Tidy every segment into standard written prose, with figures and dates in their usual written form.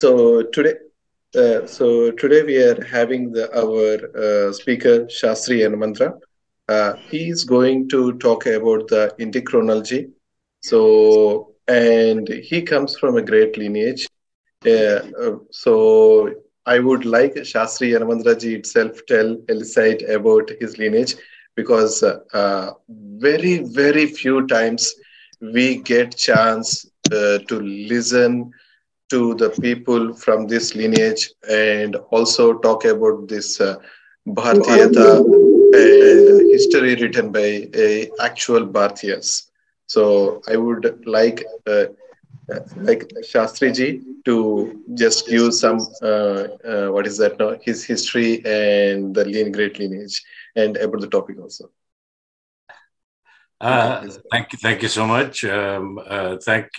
So today, today we are having our speaker Sastry Yanamandra. He is going to talk about the Indic chronology. And he comes from a great lineage. So I would like Shastri Yanamandra ji itself elicite about his lineage because very few times we get chance to listen to the people from this lineage and also talk about this Bhartiyata and history written by actual Bhartiyas. So I would like Shastri ji to just give some what is that now his history and the great lineage and about the topic also. Thank you so much. Thanks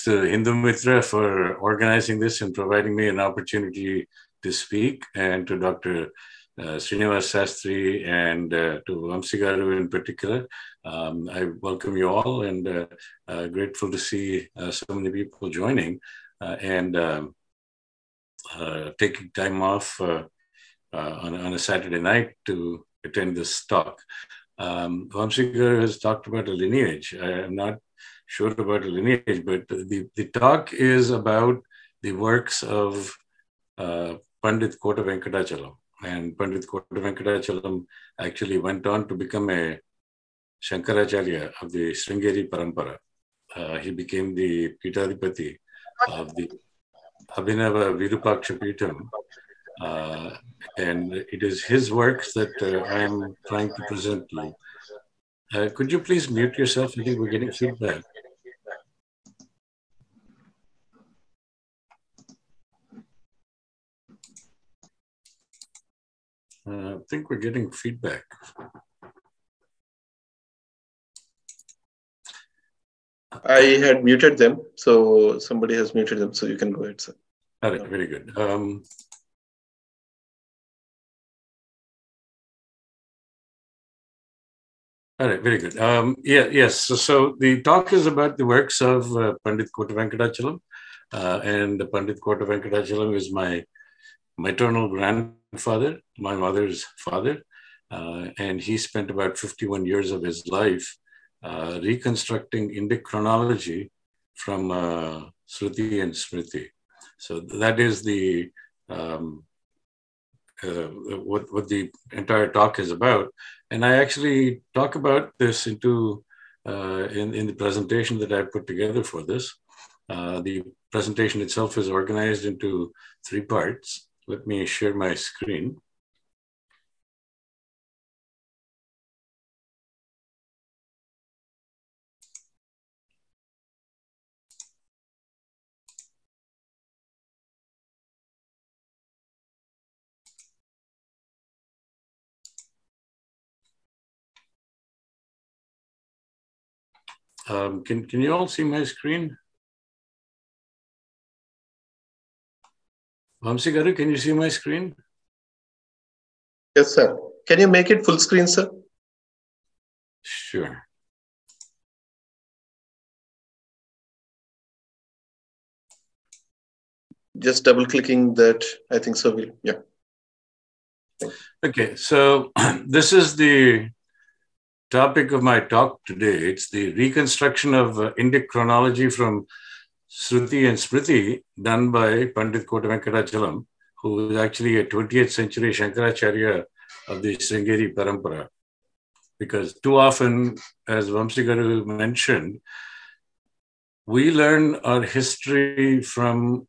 to Hindumitra for organizing this and providing me an opportunity to speak, and to Dr. Srinivas Sastry and to Vamsigaru in particular. I welcome you all, and grateful to see so many people joining and taking time off on a Saturday night to attend this talk. Vamsigaru has talked about a lineage. I'm not sure about a lineage, but the talk is about the works of Pandit Kota Venkatachalam. And Pandit Kota Venkatachalam actually went on to become a Shankaracharya of the Sringeri Parampara. He became the Pitadipati of the Abhinava Virupaksha Pitam. And it is his works that I'm trying to present to you. Could you please mute yourself? I think we're getting feedback. I think we're getting feedback. I had muted them, so somebody has muted them, so you can go ahead, sir. All right, very good. All right, very good. Yes, so the talk is about the works of Pandit Kota Venkatachalam. And Pandit Kota Venkatachalam is my maternal grandfather, my mother's father. And he spent about 51 years of his life reconstructing Indic chronology from Sruti and Smriti. So that is the what the entire talk is about. And I actually talk about this in the presentation that I put together for this. The presentation itself is organized into 3 parts. Let me share my screen. Can you all see my screen? Vamsigaru, can you see my screen? Yes, sir. Can you make it full screen, sir? Sure. Just double clicking that, I think so. Yeah. Okay, so this is the topic of my talk today. It's the reconstruction of Indic chronology from Sruti and Smriti done by Pandit Kota Venkatachalam, who is actually a 20th century Shankaracharya of the Sringeri Parampara. Because too often, as Vamsigaru mentioned, we learn our history from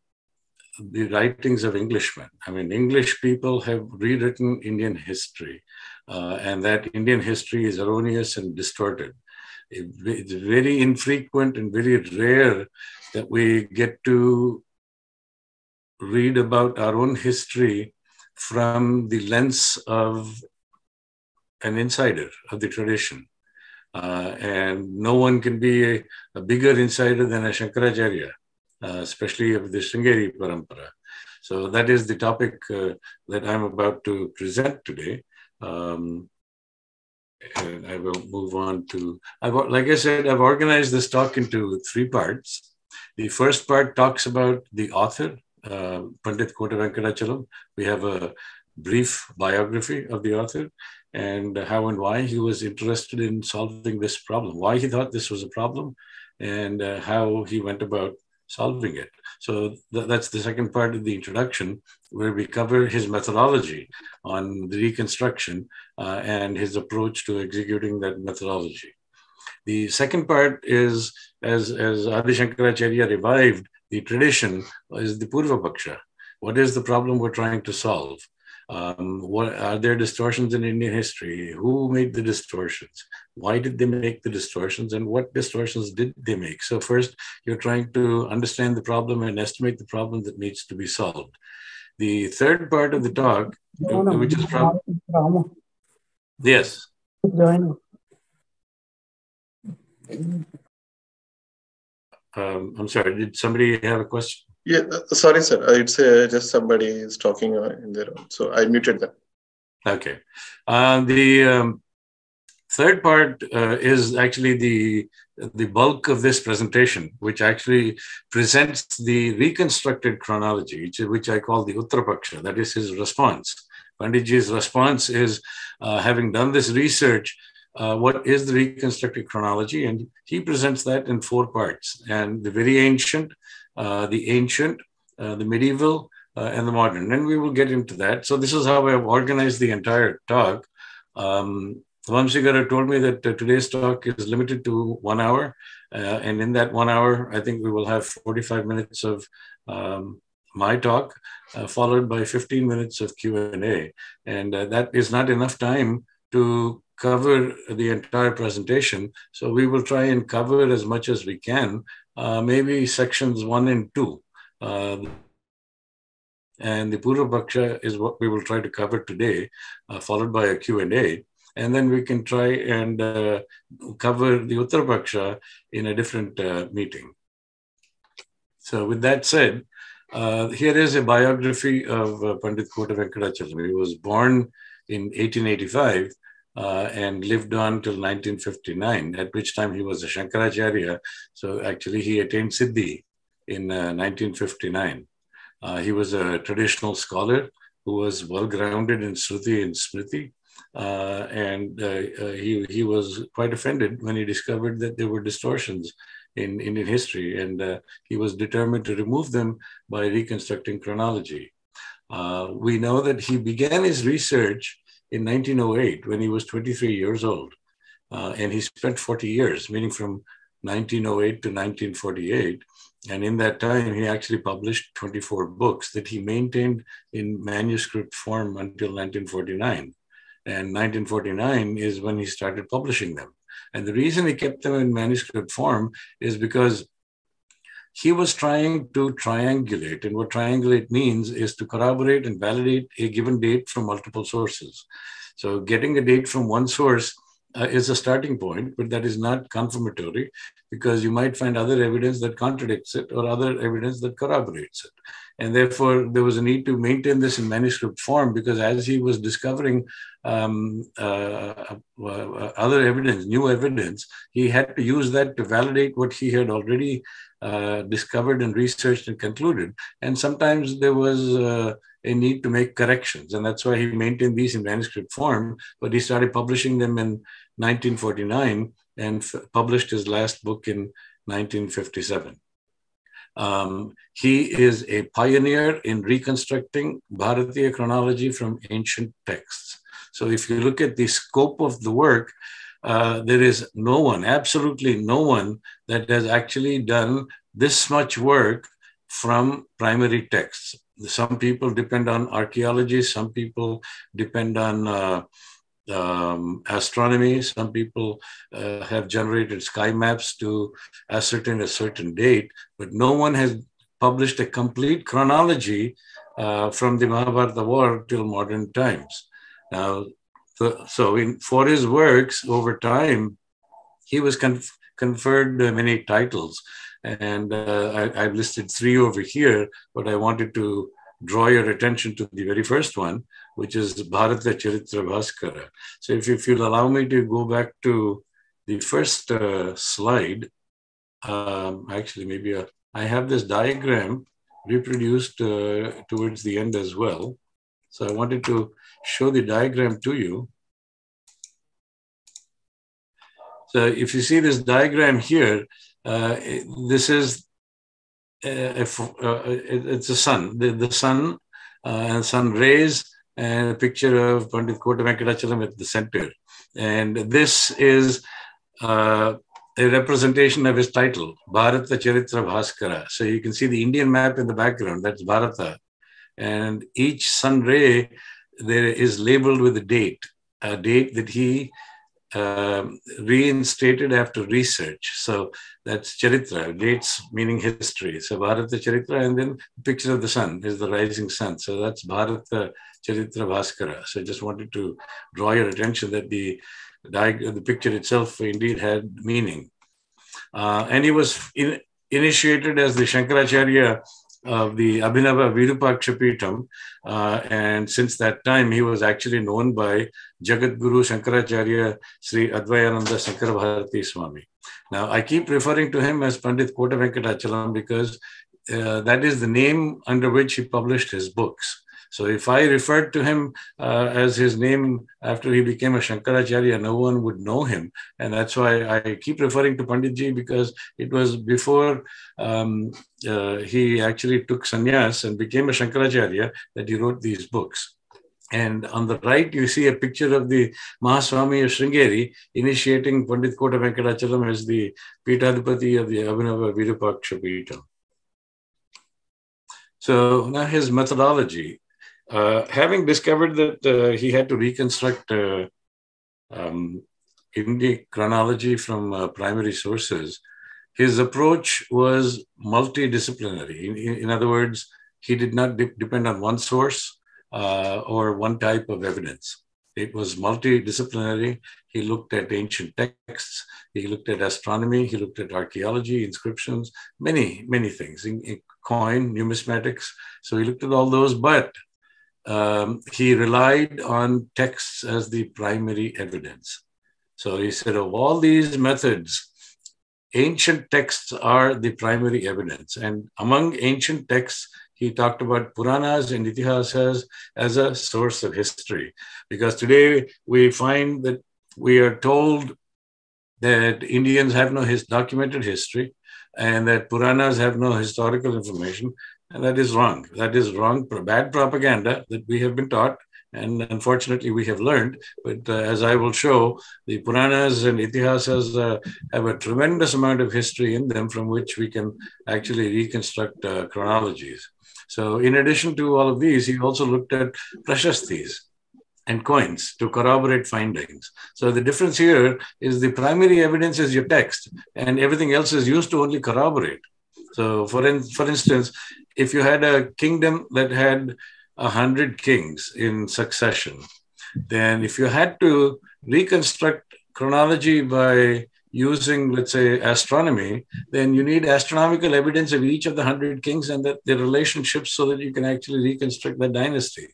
the writings of Englishmen. I mean, English people have rewritten Indian history, and that Indian history is erroneous and distorted. It's very infrequent and very rare that we get to read about our own history from the lens of an insider of the tradition. And no one can be a bigger insider than a Shankaracharya, especially of the Sringeri Parampara. So that is the topic that I'm about to present today. And I will move on to, like I said, I've organized this talk into 3 parts. The first part talks about the author Pandit Kota Venkatachalam. We have a brief biography of the author and how and why he was interested in solving this problem, why he thought this was a problem, and how he went about solving it. So that's the second part of the introduction, where we cover his methodology on the reconstruction and his approach to executing that methodology. The second part is, as Adi Shankaracharya revived the tradition, is the Purva Paksha. What is the problem we're trying to solve? What are there distortions in Indian history? Who made the distortions? Why did they make the distortions? And what distortions did they make? So first, you're trying to understand the problem and estimate the problem that needs to be solved. The third part of the talk, which is from... Yes. I'm sorry, did somebody have a question? Yeah, sorry, sir. It's just somebody is talking in their own. So I muted them. Okay. The third part is actually the bulk of this presentation, which actually presents the reconstructed chronology, which I call the Uttarapaksha. That is his response. Panditji's response is, having done this research, what is the reconstructed chronology? And he presents that in 4 parts. And the very ancient, the medieval, and the modern. And we will get into that. So this is how I've organized the entire talk. Vamsigara told me that today's talk is limited to 1 hour. And in that 1 hour, I think we will have 45 minutes of my talk, followed by 15 minutes of Q&A. And that is not enough time to cover the entire presentation. So we will try and cover as much as we can, maybe sections 1 and 2. And the Purva Paksha is what we will try to cover today, followed by a Q&A. And then we can try and cover the Uttara Paksha in a different meeting. So with that said, here is a biography of Pandit Kota Venkatachalam. He was born in 1885 and lived on till 1959, at which time he was a Shankaracharya. So actually he attained Siddhi in 1959. He was a traditional scholar who was well-grounded in Sruti and Smriti. And he was quite offended when he discovered that there were distortions in Indian history, and he was determined to remove them by reconstructing chronology. We know that he began his research in 1908 when he was 23 years old, and he spent 40 years, meaning from 1908 to 1948. And in that time, he actually published 24 books that he maintained in manuscript form until 1949. And 1949 is when he started publishing them. And the reason he kept them in manuscript form is because he was trying to triangulate. And what triangulate means is to corroborate and validate a given date from multiple sources. So getting a date from one source is a starting point, but that is not confirmatory, because you might find other evidence that contradicts it or other evidence that corroborates it. And therefore, there was a need to maintain this in manuscript form, because as he was discovering other evidence, new evidence, he had to use that to validate what he had already discovered and researched and concluded. And sometimes there was a need to make corrections. And that's why he maintained these in manuscript form, but he started publishing them in 1949 and published his last book in 1957. He is a pioneer in reconstructing Bharatiya chronology from ancient texts. So if you look at the scope of the work, there is no one, absolutely no one, that has actually done this much work from primary texts. Some people depend on archaeology, some people depend on astronomy, some people have generated sky maps to ascertain a certain date, but no one has published a complete chronology from the Mahabharata war till modern times. Now, for his works over time, he was conferred many titles, and I've listed 3 over here, but I wanted to draw your attention to the very first one, which is Bharata Charitra Bhaskara. So if you'll allow me to go back to the first slide, actually maybe I have this diagram reproduced towards the end as well. So I wanted to show the diagram to you. So if you see this diagram here, this is it's a sun, the sun and sun rays, and a picture of Pandit Kota Venkatachalam at the center. And this is a representation of his title, Bharata Charitra Bhaskara. So you can see the Indian map in the background, that's Bharata. And each sun ray there is labeled with a date that he reinstated after research. So that's Charitra, dates meaning history. So Bharata Charitra, and then the picture of the sun is the rising sun. So that's Bharata Charitra Bhaskara. So I just wanted to draw your attention that the picture itself indeed had meaning. And he was initiated as the Shankaracharya of the Abhinava Virupaksha Pitam, and since that time he was actually known by Jagat Guru Shankaracharya Sri Advayananda Sankara Bharati Swami. Now I keep referring to him as Pandit Kota Venkatachalam because that is the name under which he published his books. So if I referred to him as his name after he became a Shankaracharya, no one would know him. And that's why I keep referring to Panditji, because it was before he actually took sannyas and became a Shankaracharya that he wrote these books. And on the right, you see a picture of the Mahaswami of Sringeri initiating Pandit Kota Venkatachalam as the Peethadipati of the Abhinava Virupaksha Peetham. So now his methodology. Having discovered that he had to reconstruct Indic chronology from primary sources, his approach was multidisciplinary. In other words, he did not depend on one source or one type of evidence. It was multidisciplinary. He looked at ancient texts, he looked at astronomy, he looked at archaeology, inscriptions, many, many things, in coin, numismatics. So he looked at all those, but he relied on texts as the primary evidence. So he said, of all these methods, ancient texts are the primary evidence. And among ancient texts, he talked about Puranas and Itihasas as a source of history. Because today we find that we are told that Indians have no documented history and that Puranas have no historical information. And that is wrong. That is wrong, bad propaganda that we have been taught. And unfortunately, we have learned. But as I will show, the Puranas and Itihasas have a tremendous amount of history in them from which we can actually reconstruct chronologies. So in addition to all of these, he also looked at prashastis and coins to corroborate findings. So the difference here is the primary evidence is your text, and everything else is used to only corroborate. So for instance, if you had a kingdom that had 100 kings in succession, then if you had to reconstruct chronology by using, let's say, astronomy, then you need astronomical evidence of each of the 100 kings and their relationships so that you can actually reconstruct the dynasty.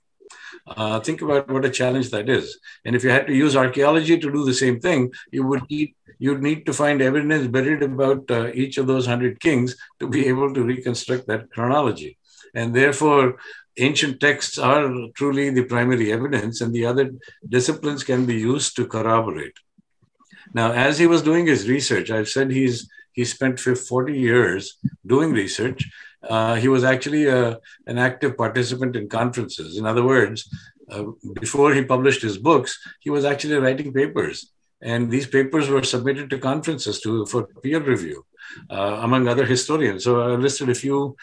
Think about what a challenge that is. And if you had to use archaeology to do the same thing, you'd need to find evidence buried about each of those 100 kings to be able to reconstruct that chronology. And therefore, ancient texts are truly the primary evidence, and the other disciplines can be used to corroborate. Now, as he was doing his research, I've said he spent 40 years doing research. He was actually an active participant in conferences. In other words, before he published his books, he was actually writing papers. And these papers were submitted to conferences for peer review, among other historians. So I listed a few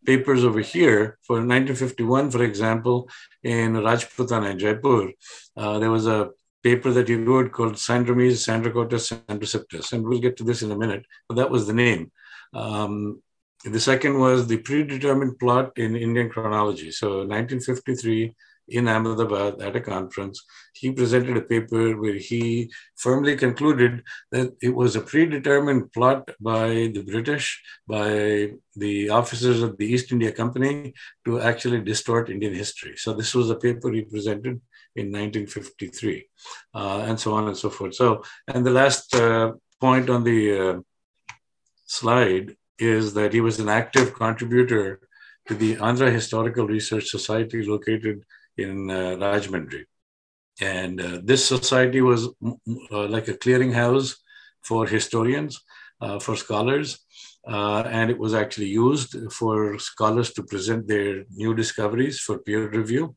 papers over here. For 1951, for example, in Rajputana in Jaipur, there was a paper that he wrote called Syndromes Sandracotus Sandraceptus. And we'll get to this in a minute, but that was the name. The second was the predetermined plot in Indian chronology. So 1953, in Ahmedabad at a conference, he presented a paper where he firmly concluded that it was a predetermined plot by the British, by the officers of the East India Company to actually distort Indian history. So this was a paper he presented in 1953, and so on and so forth. So, and the last point on the slide is that he was an active contributor to the Andhra Historical Research Society located in Rajahmundry. And this society was like a clearinghouse for historians, for scholars, and it was actually used for scholars to present their new discoveries for peer review,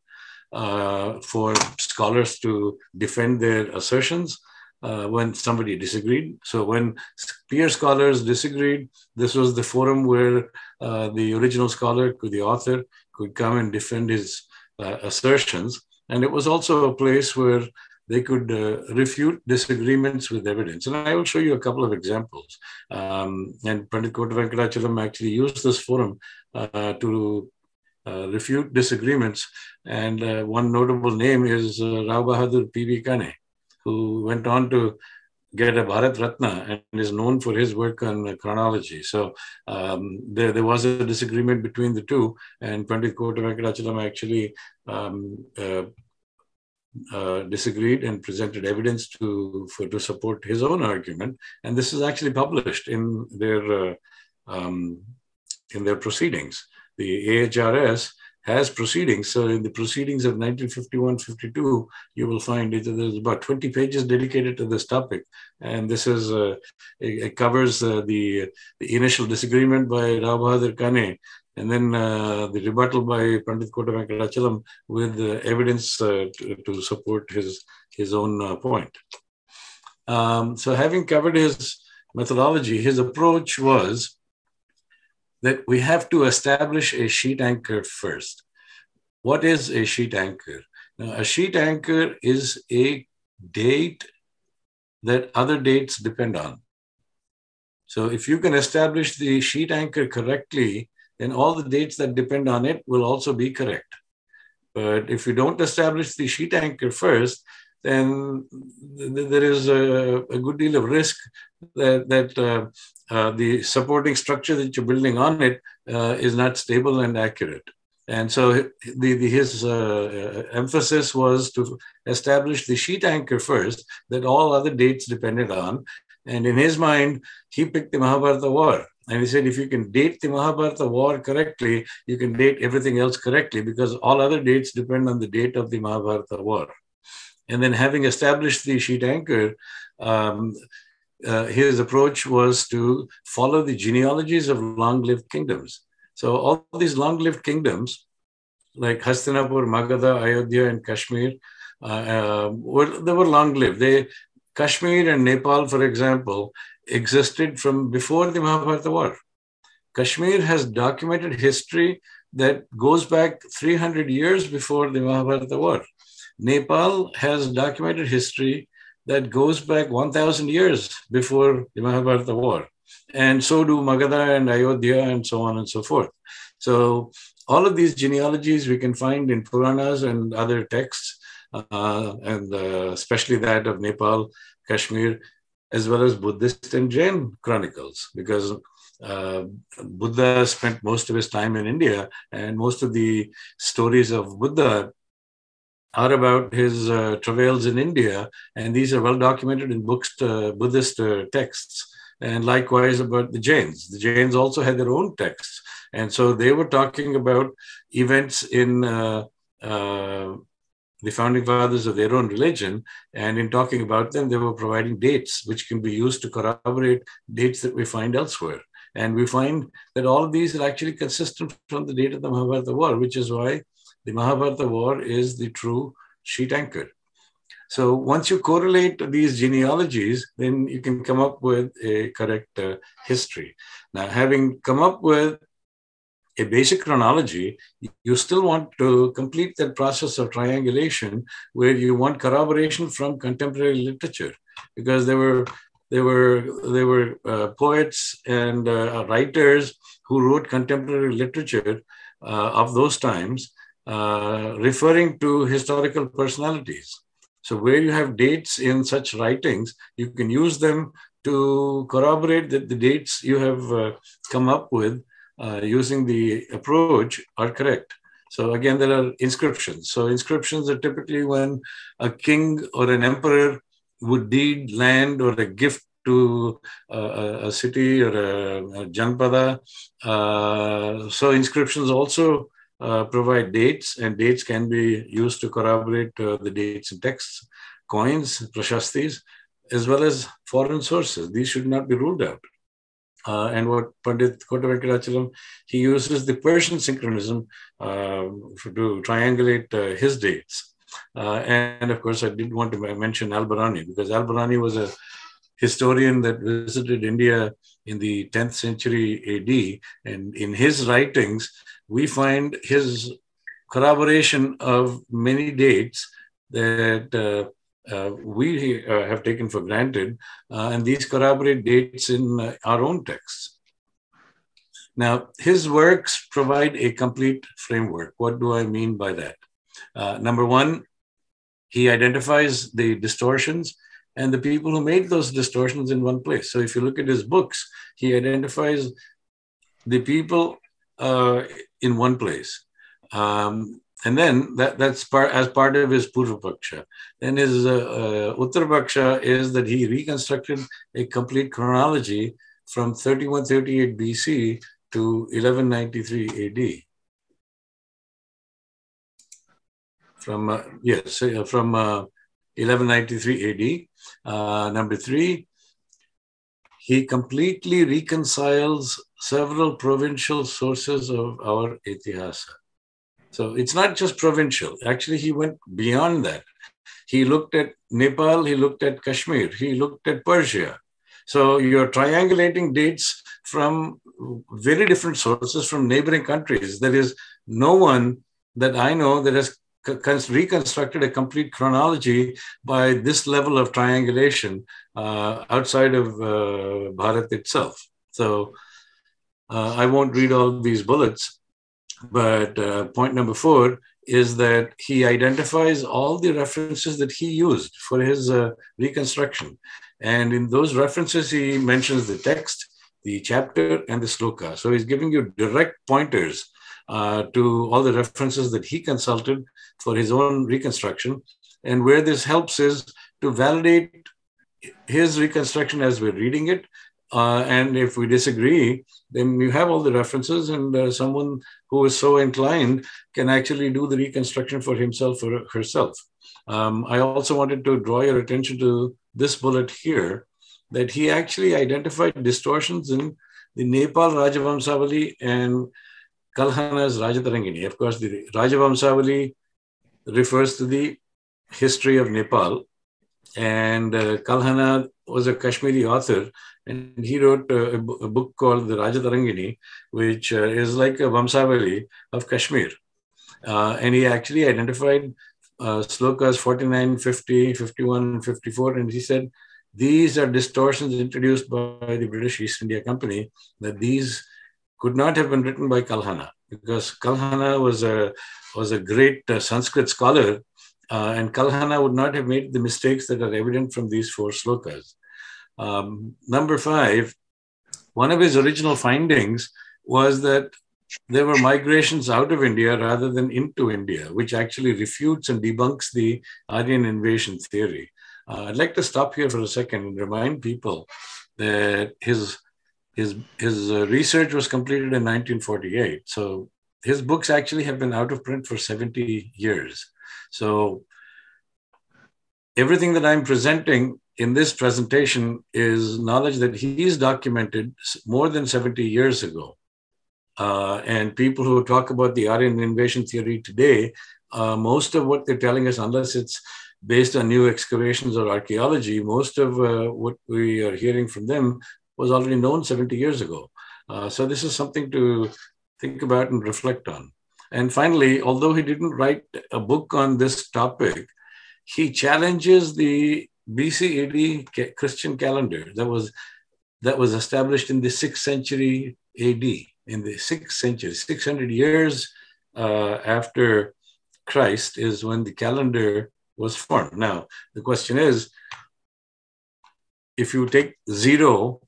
for scholars to defend their assertions when somebody disagreed. So when peer scholars disagreed, this was the forum where the original scholar, the author, could come and defend his assertions. And it was also a place where they could refute disagreements with evidence. And I will show you a couple of examples. And Pandit Kota Venkatachalam actually used this forum to refute disagreements. And one notable name is Rao Bahadur P.V. Kane, who went on to get a Bharat Ratna and is known for his work on chronology. So there was a disagreement between the two, and Pandit Kota Venkatachalam actually disagreed and presented evidence to support his own argument. And this is actually published in their proceedings. The AHRS has proceedings. So in the proceedings of 1951-52, you will find there's about 20 pages dedicated to this topic. And this is, it covers the initial disagreement by Rao Bahadur Kane, and then the rebuttal by Pandit Kota Venkatachalam with evidence to support his own point. So having covered his methodology, his approach was that we have to establish a sheet anchor first. What is a sheet anchor? Now, a sheet anchor is a date that other dates depend on. So if you can establish the sheet anchor correctly, then all the dates that depend on it will also be correct. But if you don't establish the sheet anchor first, then there is a good deal of risk that the supporting structure that you're building on it is not stable and accurate. And so his emphasis was to establish the sheet anchor first that all other dates depended on. And in his mind, he picked the Mahabharata war. And he said, if you can date the Mahabharata war correctly, you can date everything else correctly, because all other dates depend on the date of the Mahabharata war. And then having established the sheet anchor, his approach was to follow the genealogies of long-lived kingdoms. So all these long-lived kingdoms, like Hastinapur, Magadha, Ayodhya, and Kashmir, they were long-lived. Kashmir and Nepal, for example, existed from before the Mahabharata war. Kashmir has documented history that goes back 300 years before the Mahabharata war. Nepal has documented history that goes back 1,000 years before the Mahabharata war. And so do Magadha and Ayodhya and so on and so forth. So all of these genealogies we can find in Puranas and other texts, and especially that of Nepal, Kashmir, as well as Buddhist and Jain chronicles, because Buddha spent most of his time in India, and most of the stories of Buddha are about his travails in India, and these are well documented in books, Buddhist texts, and likewise about the Jains. The Jains also had their own texts, and so they were talking about events in the founding fathers of their own religion, and in talking about them, they were providing dates which can be used to corroborate dates that we find elsewhere. And we find that all of these are actually consistent from the date of the Mahabharata war, which is why the Mahabharata war is the true sheet anchor. So once you correlate these genealogies, then you can come up with a correct history. Now, having come up with a basic chronology, you still want to complete that process of triangulation where you want corroboration from contemporary literature, because there were poets and writers who wrote contemporary literature of those times, referring to historical personalities. So where you have dates in such writings, you can use them to corroborate that the dates you have come up with using the approach are correct. So again, there are inscriptions. So inscriptions are typically when a king or an emperor would deed land or a gift to a city or a janpada. So inscriptions also provide dates, and dates can be used to corroborate the dates in texts, coins, prashastis, as well as foreign sources. These should not be ruled out. And what Pandit Kota Venkatachalam, he uses the Persian synchronism to triangulate his dates. And of course, I did want to mention Al-Barani, because Al-Barani was a historian that visited India in the 10th century AD. And in his writings, we find his corroboration of many dates that we have taken for granted, and these corroborate dates in our own texts. Now, his works provide a complete framework. What do I mean by that? Number one, he identifies the distortions and the people who made those distortions in one place. So if you look at his books, he identifies the people in one place. And then that's as part of his Purva Paksha. Then his Uttara Paksha is that he reconstructed a complete chronology from 3138 BC to 1193 AD. From 1193 AD. Number three, he completely reconciles several provincial sources of our Itihasa. So it's not just provincial. Actually, he went beyond that. He looked at Nepal, he looked at Kashmir, he looked at Persia. So you're triangulating dates from very different sources from neighboring countries. There is no one that I know that has reconstructed a complete chronology by this level of triangulation outside of Bharat itself. So I won't read all these bullets, but point number 4 is that he identifies all the references that he used for his reconstruction. And in those references, he mentions the text, the chapter, and the sloka. So he's giving you direct pointers to all the references that he consulted for his own reconstruction. And where this helps is to validate his reconstruction as we're reading it. And if we disagree, then you have all the references, and someone who is so inclined can actually do the reconstruction for himself or herself. I also wanted to draw your attention to this bullet here, that he actually identified distortions in the Nepal Rajavamsavali and Kalhana's Rajatarangini. Of course, the Rajavamsavali refers to the history of Nepal, and Kalhana was a Kashmiri author, and he wrote a book called the Rajatarangini, which is like a Vamsavali of Kashmir. And he actually identified slokas 49, 50, 51, and 54, and he said, these are distortions introduced by the British East India Company, that these could not have been written by Kalhana, because Kalhana was a great Sanskrit scholar, and Kalhana would not have made the mistakes that are evident from these 4 slokas. Number 5, one of his original findings was that there were migrations out of India rather than into India, which actually refutes and debunks the Aryan invasion theory. I'd like to stop here for a second and remind people that his research was completed in 1948. So his books actually have been out of print for 70 years. So everything that I'm presenting in this presentation is knowledge that he's documented more than 70 years ago. And people who talk about the Aryan invasion theory today, most of what they're telling us, unless it's based on new excavations or archaeology, most of what we are hearing from them was already known 70 years ago. So this is something to think about and reflect on. And finally, although he didn't write a book on this topic, he challenges the BC AD Christian calendar that was established in the 6th century AD. In the 6th century, 600 years after Christ is when the calendar was formed. Now, the question is, if you take 0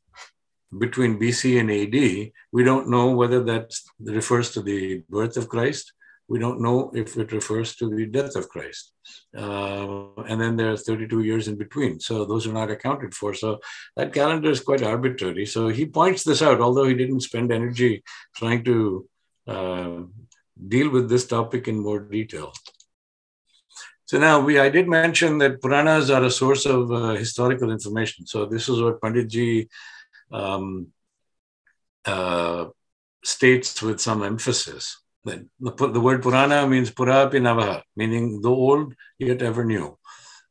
between BC and AD, we don't know whether that refers to the birth of Christ we don't know if it refers to the death of Christ. And then there's 32 years in between. So those are not accounted for. So that calendar is quite arbitrary. So he points this out, although he didn't spend energy trying to deal with this topic in more detail. So now I did mention that Puranas are a source of historical information. So this is what Panditji states with some emphasis. That the word Purana means Purapi Navaha, meaning the old yet ever new.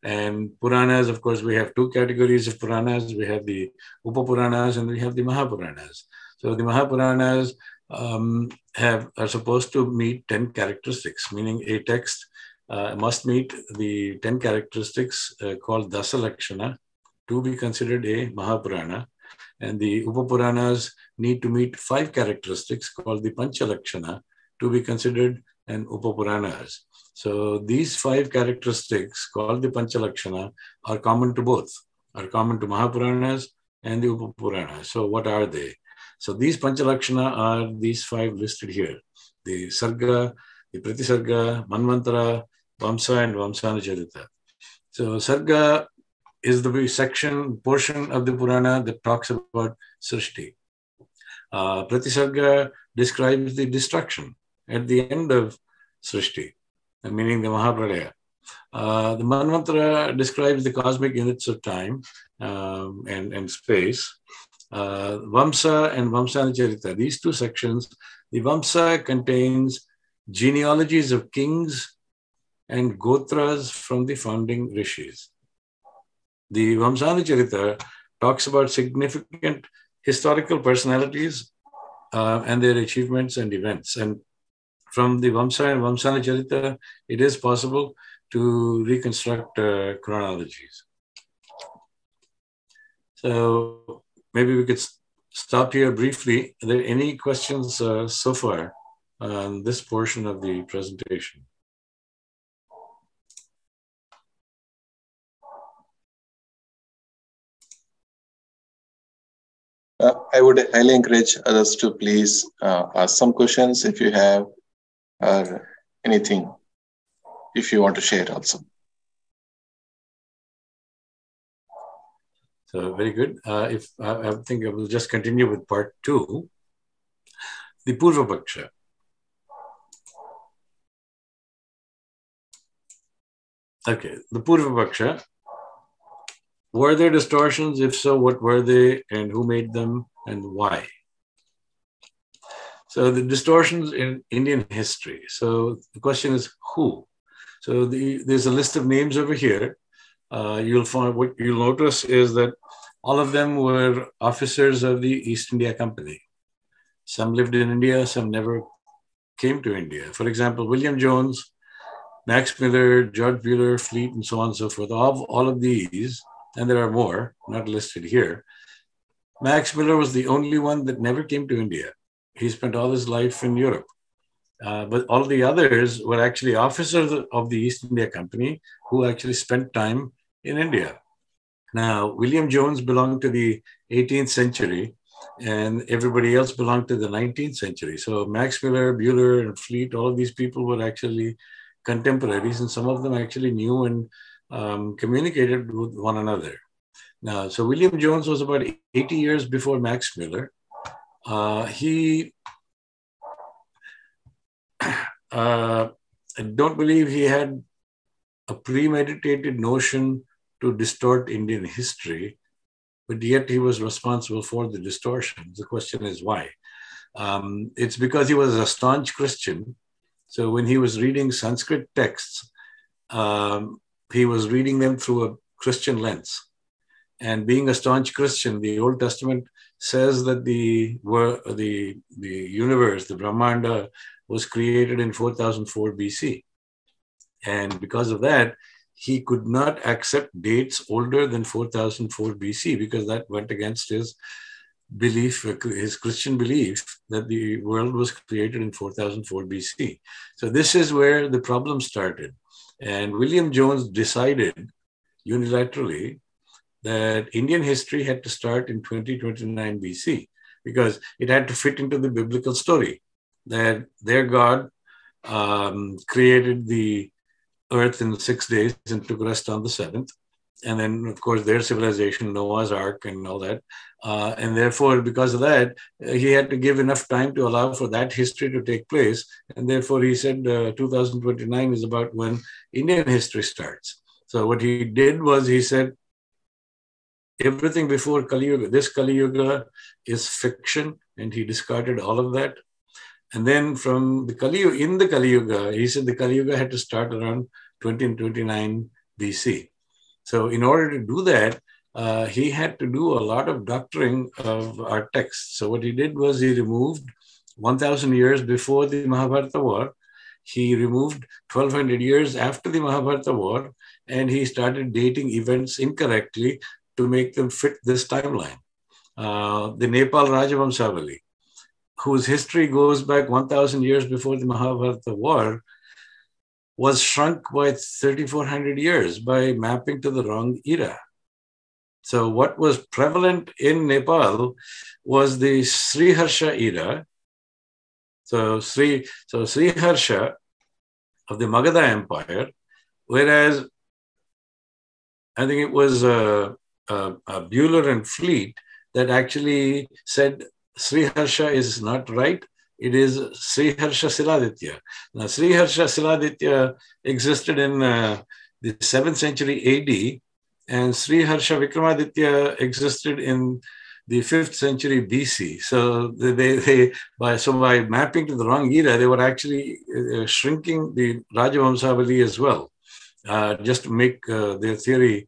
And Puranas, of course, we have two categories of Puranas. We have the Upapuranas and we have the Mahapuranas. So the Mahapuranas are supposed to meet 10 characteristics, meaning a text must meet the 10 characteristics called Dasalakshana to be considered a Mahapurana. And the Upapuranas need to meet 5 characteristics called the Panchalakshana to be considered an Upapuranas. So these 5 characteristics called the Panchalakshana are common to both, are common to Mahapuranas and the Upapuranas. So what are they? So these Panchalakshana are these 5 listed here. The Sarga, the Pratisarga, Manvantara, Vamsa and Vamsanacharita. So Sarga is the portion of the Purana that talks about Srishti. Pratisarga describes the destruction at the end of Srishti, meaning the Mahapralaya. The Manvantara describes the cosmic units of time and space. Vamsa and Vamsanacharita, these 2 sections, the Vamsa contains genealogies of kings and gotras from the founding rishis. The Vamsanacharita talks about significant historical personalities and their achievements and events. And from the Vamsa and Vamsanacharita, it is possible to reconstruct chronologies. So maybe we could stop here briefly. Are there any questions so far on this portion of the presentation? I would highly encourage others to please ask some questions if you have, or anything if you want to share also. So very good. I think I will just continue with part 2, the Purva Paksha. Okay, the Purva Paksha. Were there distortions? If so, what were they and who made them and why? So the distortions in Indian history. So the question is who? So there's a list of names over here. You'll find what you'll notice is that all of them were officers of the East India Company. Some lived in India, some never came to India. For example, William Jones, Max Miller, George Bueller, Fleet, and so on and so forth. All of these, and there are more, not listed here. Max Miller was the only one that never came to India. He spent all his life in Europe. But all the others were actually officers of the East India Company who actually spent time in India. Now, William Jones belonged to the 18th century and everybody else belonged to the 19th century. So Max Miller, Bueller, and Fleet, all of these people were actually contemporaries, and some of them actually knew and communicated with one another. Now, so William Jones was about 80 years before Max Miller. I don't believe he had a premeditated notion to distort Indian history, but yet he was responsible for the distortion. The question is why? It's because he was a staunch Christian. So when he was reading Sanskrit texts, he was reading them through a Christian lens. And being a staunch Christian, the Old Testament says that the universe, the Brahmanda, was created in 4004 BC. And because of that, he could not accept dates older than 4004 BC because that went against his belief, his Christian belief that the world was created in 4004 BC. So this is where the problem started. And William Jones decided unilaterally that Indian history had to start in 2029 BC because it had to fit into the biblical story that their God created the earth in 6 days and took rest on the seventh. And then, of course, their civilization, Noah's Ark and all that. And therefore, because of that, he had to give enough time to allow for that history to take place. And therefore, he said 2029 is about when Indian history starts. So what he did was he said, everything before Kali Yuga, this Kali Yuga is fiction, and he discarded all of that. And then from the Kali Yuga, in the Kali Yuga, he said the Kali Yuga had to start around 2029 BC. So in order to do that, he had to do a lot of doctoring of our texts. So what he did was he removed 1,000 years before the Mahabharata war. He removed 1,200 years after the Mahabharata war, and he started dating events incorrectly to make them fit this timeline. The Nepal Rajavamshavali, whose history goes back 1,000 years before the Mahabharata war, was shrunk by 3,400 years by mapping to the wrong era. So what was prevalent in Nepal was the Sriharsha era. So Sriharsha of the Magadha Empire, whereas I think it was Bueller and Fleet that actually said Sriharsha is not right. It is Sriharsha Siladitya. Now, Sriharsha Siladitya existed in the 7th century AD, and Sriharsha Vikramaditya existed in the 5th century BC. So by mapping to the wrong era, they were actually shrinking the Rajavamshavali as well, just to make their theory,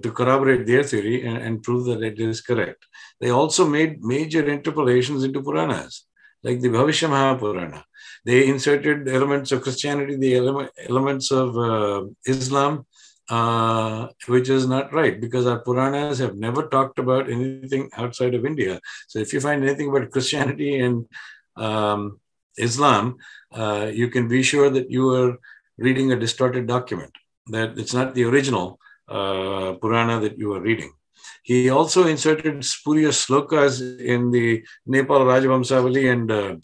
to corroborate their theory and prove that it is correct. They also made major interpolations into Puranas, like the Bhavishya Mahapurana. They inserted elements of Christianity, the elements of Islam, which is not right, because our Puranas have never talked about anything outside of India. So if you find anything about Christianity and Islam, you can be sure that you are reading a distorted document, that it's not the original Purana that you are reading. He also inserted spurious slokas in the Nepal Rajavamshavali and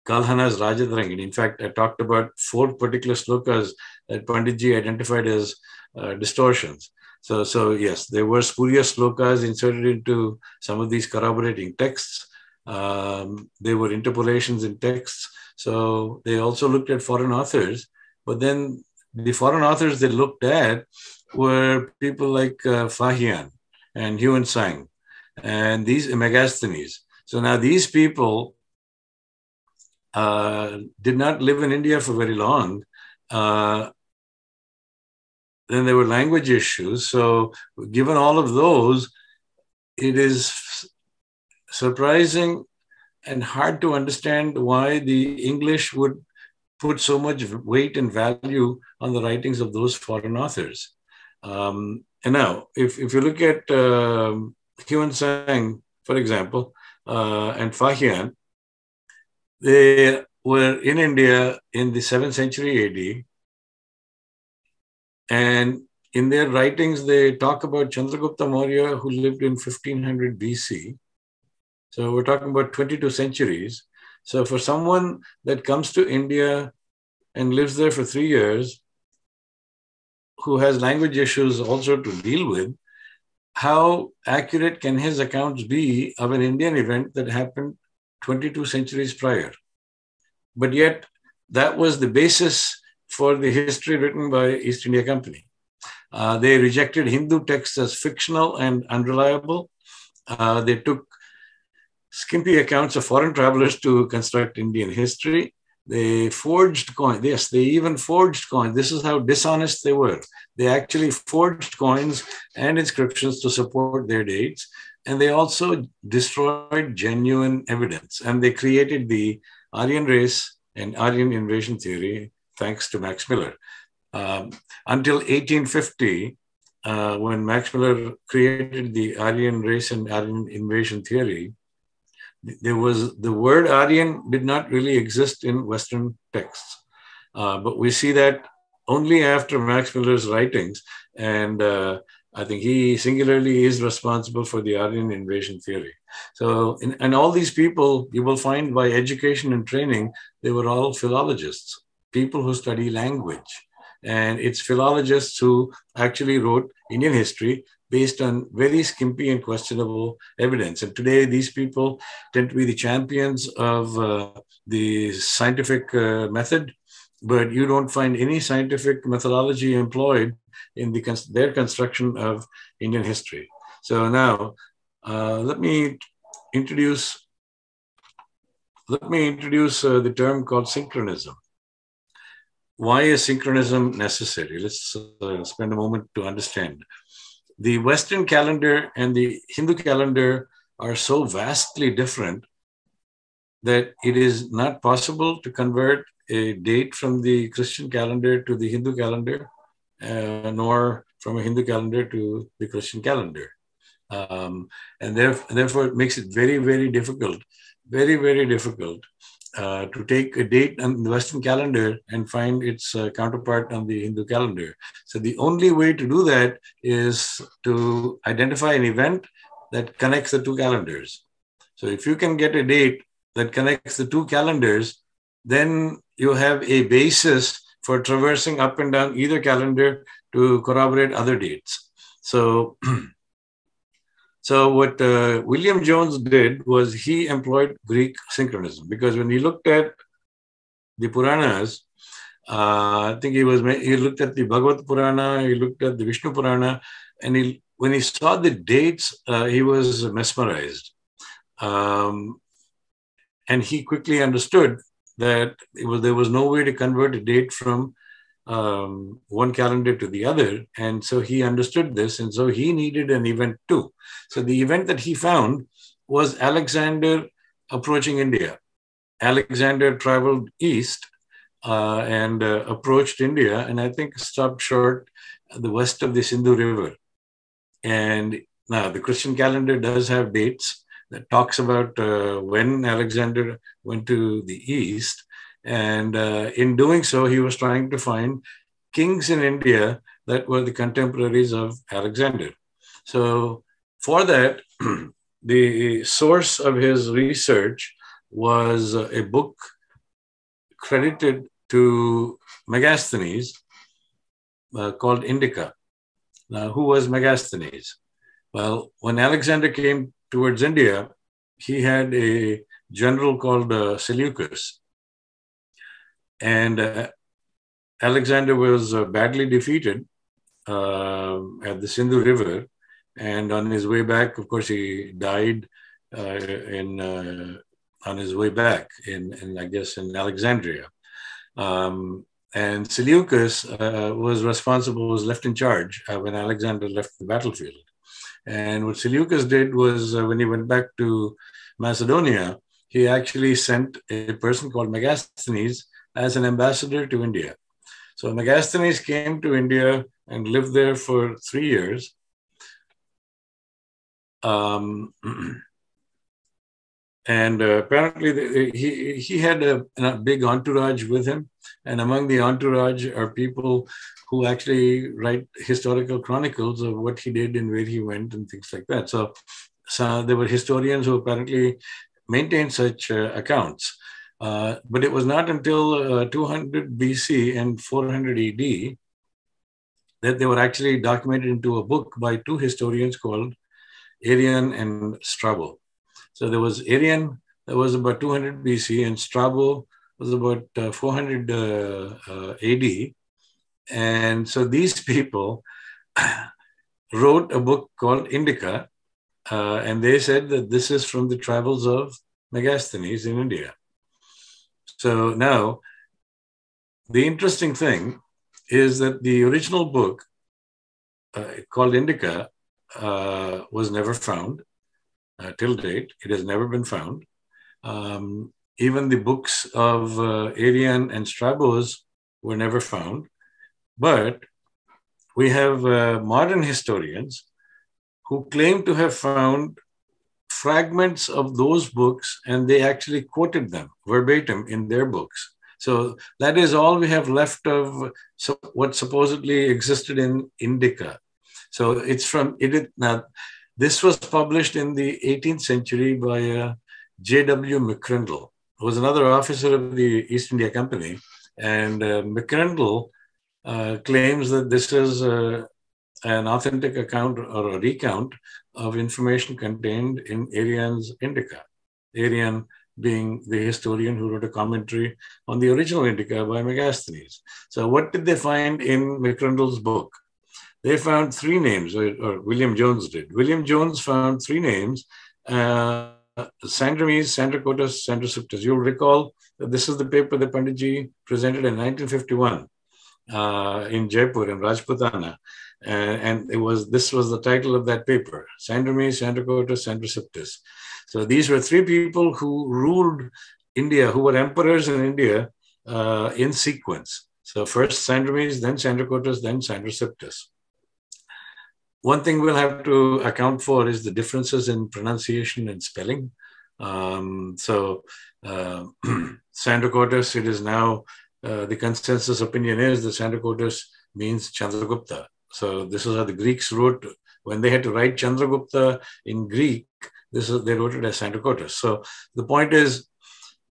Kalhana's Rajadharangini. In fact, I talked about 4 particular slokas that Panditji identified as distortions. So yes, there were spurious slokas inserted into some of these corroborating texts. There were interpolations in texts. So they also looked at foreign authors, but then the foreign authors they looked at were people like Fahian and Huan Sang and these Megasthenes. So now these people did not live in India for very long. Then there were language issues. So given all of those, it is surprising and hard to understand why the English would put so much weight and value on the writings of those foreign authors. And now, if you look at Huan Sang, for example, and Fahian, they were in India in the 7th century AD. And in their writings, they talk about Chandragupta Maurya, who lived in 1500 BC. So we're talking about 22 centuries. So for someone that comes to India and lives there for 3 years, who has language issues also to deal with, how accurate can his accounts be of an Indian event that happened 22 centuries prior? But yet, that was the basis for the history written by East India Company. They rejected Hindu texts as fictional and unreliable. They took skimpy accounts of foreign travelers to construct Indian history. They forged coins. Yes, they even forged coins. This is how dishonest they were. They actually forged coins and inscriptions to support their dates. And they also destroyed genuine evidence. And they created the Aryan race and Aryan invasion theory, thanks to Max Miller. Until 1850, when Max Miller created the Aryan race and Aryan invasion theory, there was the word Aryan did not really exist in Western texts. But we see that only after Max Miller's writings. And I think he singularly is responsible for the Aryan invasion theory. So, and all these people, you will find by education and training, they were all philologists, people who study language. And it's philologists who actually wrote Indian history based on very skimpy and questionable evidence. And today, these people tend to be the champions of the scientific method, but you don't find any scientific methodology employed in their construction of Indian history. So now, let me introduce the term called synchronism. Why is synchronism necessary? Let's spend a moment to understand. The Western calendar and the Hindu calendar are so vastly different that it is not possible to convert a date from the Christian calendar to the Hindu calendar, nor from a Hindu calendar to the Christian calendar. And therefore, it makes it very, very difficult, to take a date on the Western calendar and find its counterpart on the Hindu calendar. So the only way to do that is to identify an event that connects the two calendars. So if you can get a date that connects the two calendars, then you have a basis for traversing up and down either calendar to corroborate other dates. So, so what William Jones did was he employed Greek synchronism, because when he looked at the Puranas, I think he looked at the Bhagavad Purana, he looked at the Vishnu Purana, and when he saw the dates, he was mesmerized. And he quickly understood that there was no way to convert a date from one calendar to the other. And so he understood this. And so he needed an event too. So the event that he found was Alexander approaching India. Alexander traveled east and approached India, and I think stopped short at the west of the Sindhu River. And now the Christian calendar does have dates that talks about when Alexander went to the east. And in doing so, he was trying to find kings in India that were the contemporaries of Alexander. So for that, the source of his research was a book credited to Megasthenes called Indica. Now, who was Megasthenes? Well, when Alexander came towards India, he had a general called Seleucus. And Alexander was badly defeated at the Sindhu River. And on his way back, of course, he died on his way back in I guess, in Alexandria. And Seleucus was left in charge when Alexander left the battlefield. And what Seleucus did was when he went back to Macedonia, he actually sent a person called Megasthenes as an ambassador to India. So Megasthenes came to India and lived there for 3 years. And apparently he had a big entourage with him. And among the entourage are people who actually write historical chronicles of what he did and where he went and things like that. So there were historians who apparently maintained such accounts. But it was not until 200 BC and 400 AD that they were actually documented into a book by two historians called Arrian and Strabo. So there was Arrian, that was about 200 BC, and Strabo was about 400 AD. And so these people wrote a book called Indica, and they said that this is from the travels of Megasthenes in India. So now, the interesting thing is that the original book called Indica was never found till date. It has never been found. Even the books of Arrian and Strabo's were never found. But we have modern historians who claim to have found fragments of those books, and they actually quoted them verbatim in their books. So that is all we have left of what supposedly existed in Indica. So it's from it. Now, This was published in the 18th century by J.W. McCrindle, who was another officer of the East India Company. And McCrindle claims that this is an authentic account or a recount of information contained in Arrian's Indica. Arrian being the historian who wrote a commentary on the original Indica by Megasthenes. So what did they find in McCrindle's book? They found three names, or William Jones did. William Jones found three names, Sandrames, Sandrakotas, Sandrasuptas. You'll recall that this is the paper that Panditji presented in 1951 in Jaipur, in Rajputana. And this was the title of that paper, Sandrames, Sandrakotas, Sandrasuptas. So these were three people who ruled India, who were emperors in India in sequence. So first Sandrames, then Sandrakotas, then Sandrasuptas. One thing we'll have to account for is the differences in pronunciation and spelling. Sandrakotas, it is now, the consensus opinion is that Sandrakotas means Chandragupta. So this is how the Greeks wrote. When they had to write Chandragupta in Greek, they wrote it as Sandrakotas. So the point is,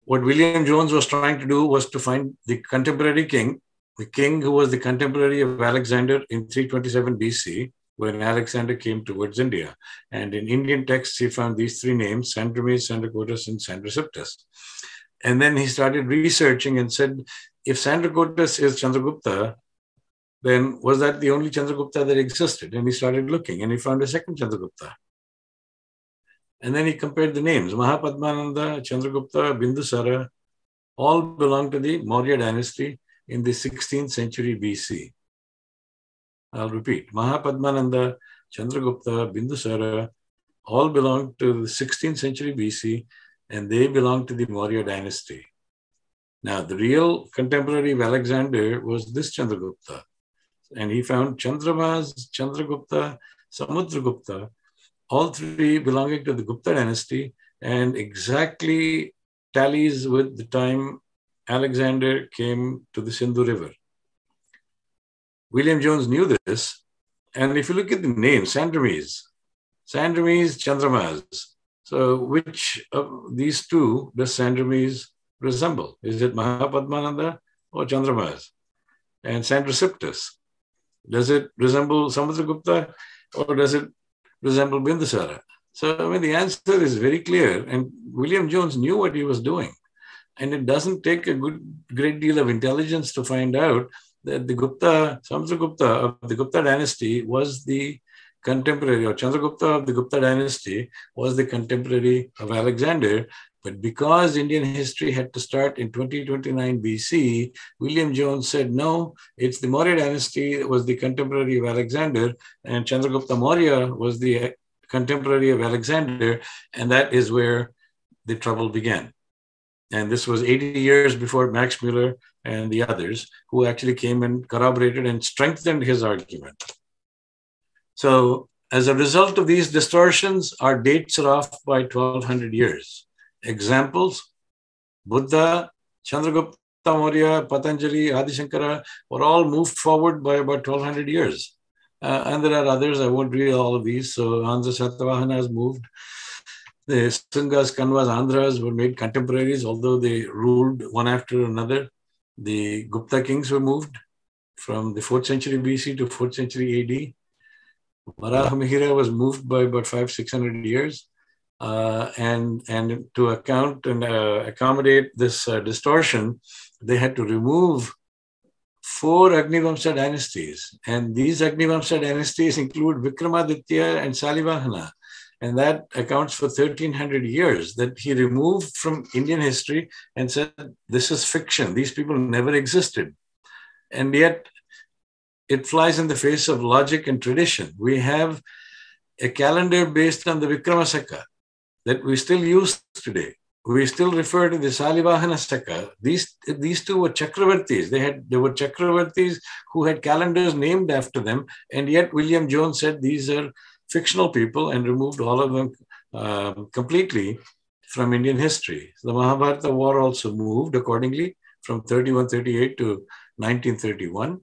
what William Jones was trying to do was to find the contemporary king, the king who was the contemporary of Alexander in 327 BC, when Alexander came towards India. And in Indian texts, he found these three names, Sandrames, Sandrakotas, and Sandrasuptas. And then he started researching and said, if Sandrakotas is Chandragupta, then was that the only Chandragupta that existed? And he started looking and he found a second Chandragupta. And then he compared the names. Mahapadmananda, Chandragupta, Bindusara, all belong to the Maurya dynasty in the 16th century BC. I'll repeat. Mahapadmananda, Chandragupta, Bindusara, all belong to the 16th century BC, and they belong to the Maurya dynasty. Now, the real contemporary of Alexander was this Chandragupta. And he found Chandramas, Chandragupta, Samudragupta, all three belonging to the Gupta dynasty, and exactly tallies with the time Alexander came to the Sindhu River. William Jones knew this. And if you look at the name, Sandrames, Chandramas. So which of these two does Sandrames resemble? Is it Mahapadmananda or Chandramas? And Sandrasuptas, does it resemble Samudragupta or does it resemble Bindusara? So, I mean, the answer is very clear. And William Jones knew what he was doing. And it doesn't take a great deal of intelligence to find out that the Samudragupta of the Gupta dynasty was the contemporary, or Chandragupta of the Gupta dynasty was the contemporary of Alexander. But because Indian history had to start in 2029 BC, William Jones said, no, it's the Maurya dynasty that was the contemporary of Alexander, and Chandragupta Maurya was the contemporary of Alexander, and that is where the trouble began. And this was 80 years before Max Muller and the others who actually came and corroborated and strengthened his argument. So as a result of these distortions, our dates are off by 1200 years. Examples: Buddha, Chandragupta Maurya, Patanjali, Adi Shankara were all moved forward by about 1200 years. And there are others, I won't read all of these. So Andhra Satavahana has moved. The Sungas, Kanvas, Andhras were made contemporaries, although they ruled one after another. The Gupta kings were moved from the 4th century BC to 4th century AD. Varahamihira was moved by about 500-600 years. And to account and accommodate this distortion, they had to remove 4 Agnivamsa dynasties. And these Agnivamsa dynasties include Vikramaditya and Salivahana. And that accounts for 1300 years that he removed from Indian history and said, this is fiction. These people never existed. And yet it flies in the face of logic and tradition. We have a calendar based on the Vikrama Saka that we still use today. We still refer to the Salivahana Saka. These two were Chakravartis. They were Chakravartis who had calendars named after them. And yet William Jones said these are fictional people and removed all of them completely from Indian history. The Mahabharata war also moved accordingly from 3138 to 1931.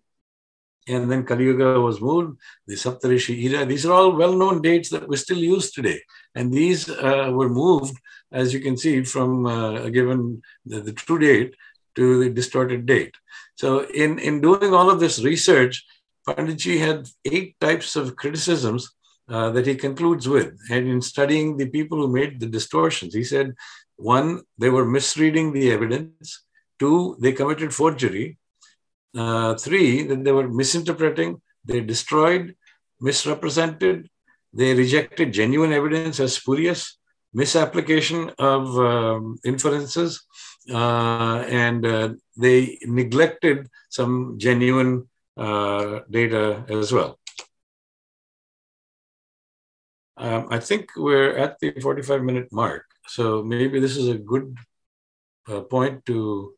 and then Kali Yuga was moved, the Saptarishi era. These are all well-known dates that we still use today. And these were moved, as you can see, from given the true date to the distorted date. So in doing all of this research, Panditji had 8 types of criticisms that he concludes with. And in studying the people who made the distortions, he said, 1, they were misreading the evidence. 2, they committed forgery. 3, that they were misinterpreting, they destroyed, misrepresented, they rejected genuine evidence as spurious, misapplication of inferences, and they neglected some genuine data as well. I think we're at the 45-minute mark, so maybe this is a good point to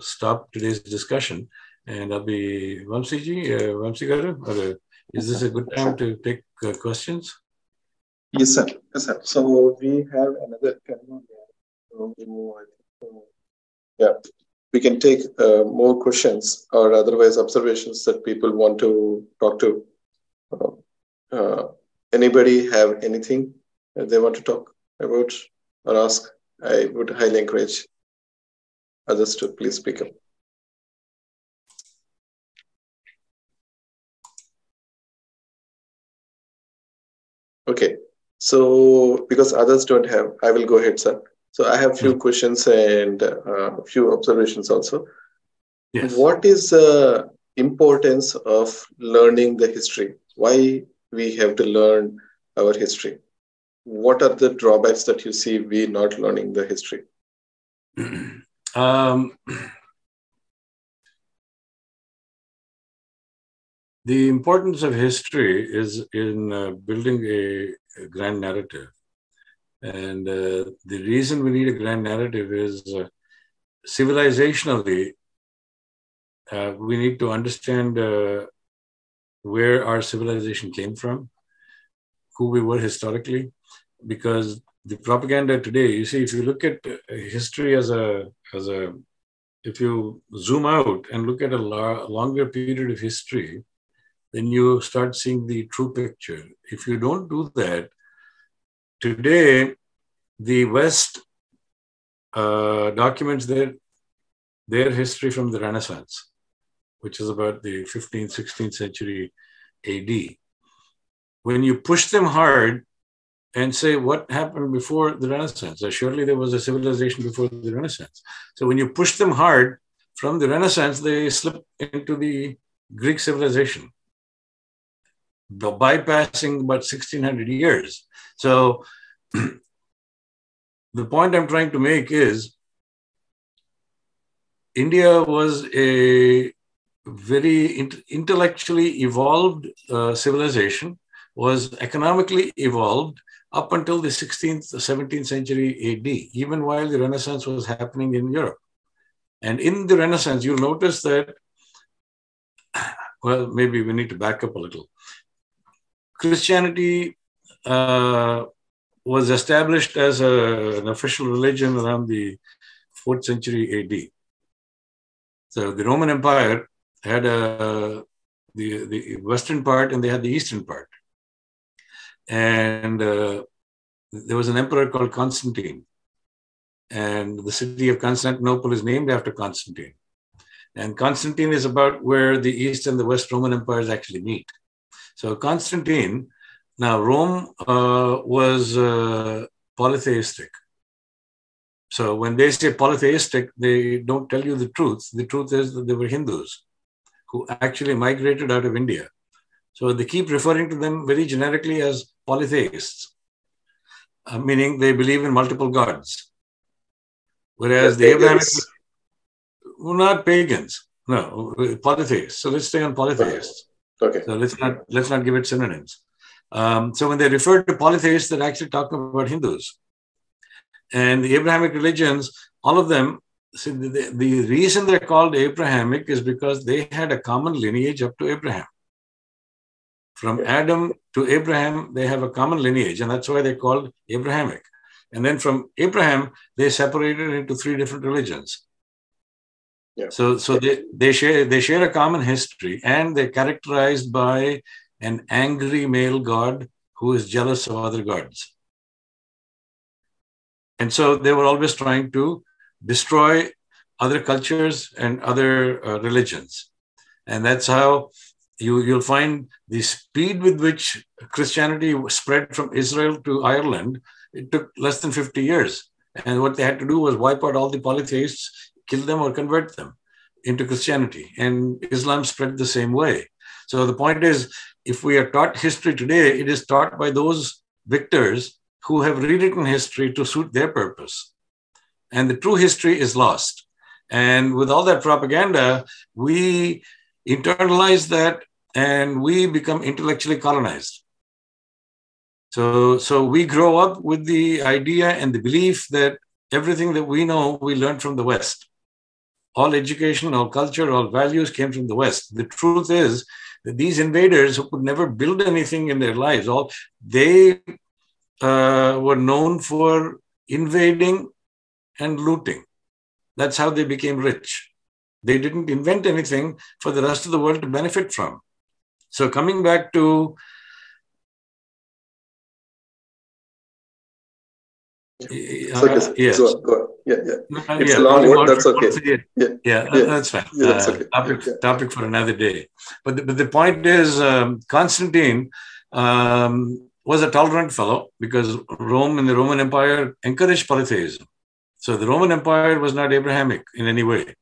stop today's discussion. And I'll be Vamsiji, Vamsi Garu, is this a good time to take questions? Yes, sir. Yes, sir. So we have another 10 minutes. Yeah, we can take more questions or otherwise observations that people want to talk to. Anybody have anything that they want to talk about or ask? I would highly encourage others to please speak up. Okay, so because others don't have, I will go ahead, sir. So I have few questions and a few observations also. Yes. What is the importance of learning the history? Why we have to learn our history? What are the drawbacks that you see we not learning the history? The importance of history is in building a grand narrative. And the reason we need a grand narrative is civilizationally, we need to understand where our civilization came from, who we were historically, because the propaganda today, you see, if you look at history if you zoom out and look at a longer period of history, then you start seeing the true picture. If you don't do that, today, the West documents their history from the Renaissance, which is about the 15th, 16th century AD. When you push them hard and say, what happened before the Renaissance? Surely there was a civilization before the Renaissance. So when you push them hard from the Renaissance, they slip into the Greek civilization, bypassing about 1600 years. So the point I'm trying to make is India was a very intellectually evolved civilization, was economically evolved up until the 16th, 17th century AD, even while the Renaissance was happening in Europe. And in the Renaissance, you'll notice that, well, maybe we need to back up a little. Christianity was established as an official religion around the 4th century AD. So the Roman Empire had the western part and they had the eastern part. And there was an emperor called Constantine. And the city of Constantinople is named after Constantine. And Constantine is about where the East and the West Roman empires actually meet. So Constantine, now Rome was polytheistic. So when they say polytheistic, they don't tell you the truth. The truth is that they were Hindus who actually migrated out of India. So they keep referring to them very generically as polytheists, meaning they believe in multiple gods. Whereas the Abrahamic, well, not pagans, no, polytheists. So let's stay on polytheists. Okay. So let's not give it synonyms. So when they refer to polytheists, they're actually talking about Hindus. And the Abrahamic religions, all of them, see, the reason they're called Abrahamic is because they had a common lineage up to Abraham. From Adam to Abraham, they have a common lineage, and that's why they're called Abrahamic. And then from Abraham, they separated into 3 different religions. So they share a common history, and they're characterized by an angry male god who is jealous of other gods. And so they were always trying to destroy other cultures and other religions. And that's how you'll find the speed with which Christianity spread from Israel to Ireland. It took less than 50 years. And what they had to do was wipe out all the polytheists, kill them or convert them into Christianity. And Islam spread the same way. So the point is, if we are taught history today, it is taught by those victors who have rewritten history to suit their purpose. And the true history is lost. And with all that propaganda, we internalize that and we become intellectually colonized. So we grow up with the idea and the belief that everything that we know, we learned from the West. All education, all culture, all values came from the West. The truth is that these invaders who could never build anything in their lives, they were known for invading and looting. That's how they became rich. They didn't invent anything for the rest of the world to benefit from. So coming back to yes. Go. Yeah. It's a long word. That's okay. That's fine. That's okay. Topic for another day. But the point is, Constantine was a tolerant fellow because Rome and the Roman Empire encouraged polytheism. So the Roman Empire was not Abrahamic in any way.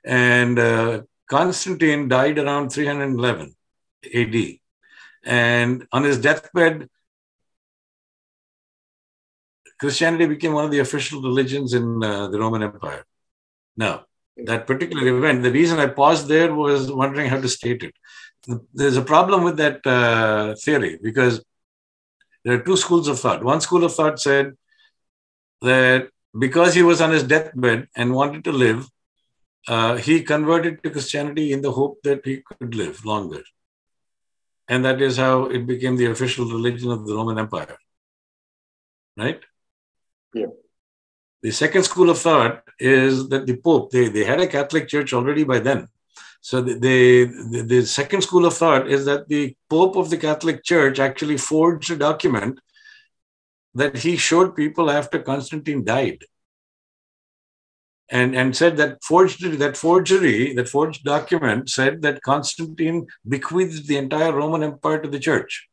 And Constantine died around 311 AD. And on his deathbed, Christianity became one of the official religions in the Roman Empire. Now, that particular event, the reason I paused there was wondering how to state it. There's a problem with that theory because there are two schools of thought. One school of thought said that because he was on his deathbed and wanted to live, he converted to Christianity in the hope that he could live longer. And that is how it became the official religion of the Roman Empire. Right? Yeah. The second school of thought is that the Pope, they had a Catholic Church already by then. So the second school of thought is that the Pope of the Catholic Church actually forged a document that he showed people after Constantine died. And said that forged document said that Constantine bequeathed the entire Roman Empire to the church.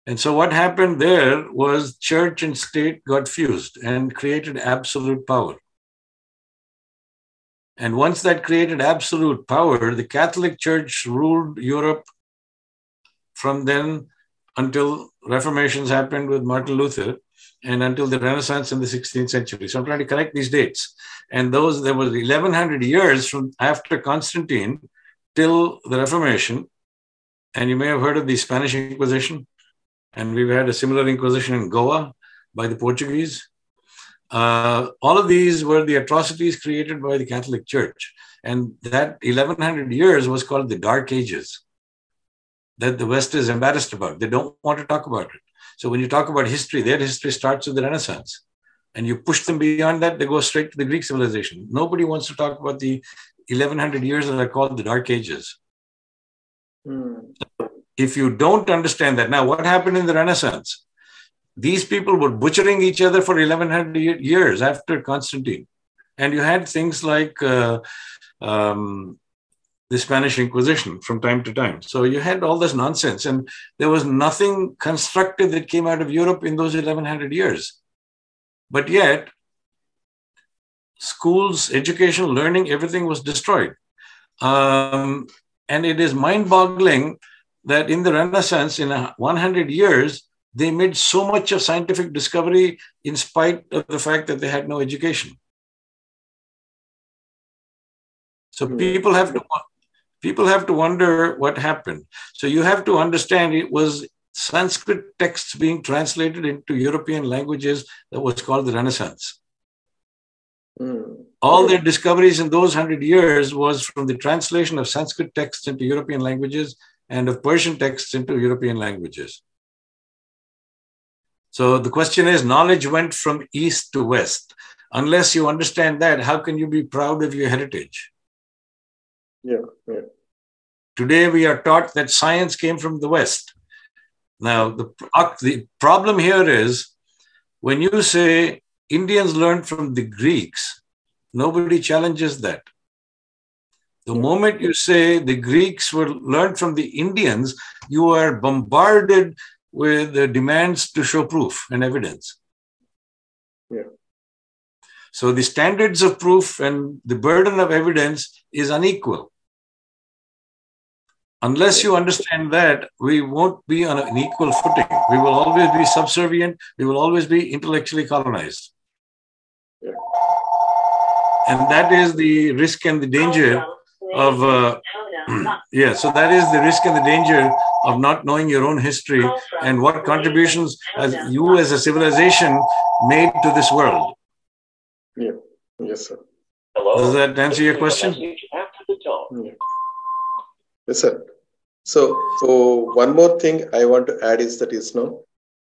And so what happened there was church and state got fused and created absolute power. And once that created absolute power, the Catholic Church ruled Europe from then until Reformations happened with Martin Luther and until the Renaissance in the 16th century. So I'm trying to connect these dates. And there was 1100 years from after Constantine till the Reformation. And you may have heard of the Spanish Inquisition. And we've had a similar inquisition in Goa by the Portuguese. All of these were the atrocities created by the Catholic Church. And that 1100 years was called the Dark Ages that the West is embarrassed about. They don't want to talk about it. So when you talk about history, their history starts with the Renaissance. And you push them beyond that, they go straight to the Greek civilization. Nobody wants to talk about the 1100 years that are called the Dark Ages. If you don't understand that, now what happened in the Renaissance? These people were butchering each other for 1100 years after Constantine. And you had things like the Spanish Inquisition from time to time. So you had all this nonsense. And there was nothing constructive that came out of Europe in those 1100 years. But yet, schools, education, learning, everything was destroyed. And it is mind-boggling that in the Renaissance, in 100 years, they made so much of scientific discovery in spite of the fact that they had no education. So people have to wonder what happened. So you have to understand it was Sanskrit texts being translated into European languages that was called the Renaissance. All their discoveries in those 100 years was from the translation of Sanskrit texts into European languages and of Persian texts into European languages. So the question is, knowledge went from east to west. Unless you understand that, how can you be proud of your heritage? Yeah. Today, we are taught that science came from the West. Now, the problem here is when you say Indians learned from the Greeks, nobody challenges that. The moment you say the Greeks were learned from the Indians, you are bombarded with the demands to show proof and evidence. Yeah. So the standards of proof and the burden of evidence is unequal. Unless you understand that, we won't be on an equal footing. We will always be subservient. We will always be intellectually colonized. Yeah. And that is the risk and the danger of, so that is the risk and the danger of not knowing your own history and what contributions you as a civilization made to this world. Yeah. Yes, sir. Does that answer your question? Yeah. Yes, sir. So one more thing I want to add is that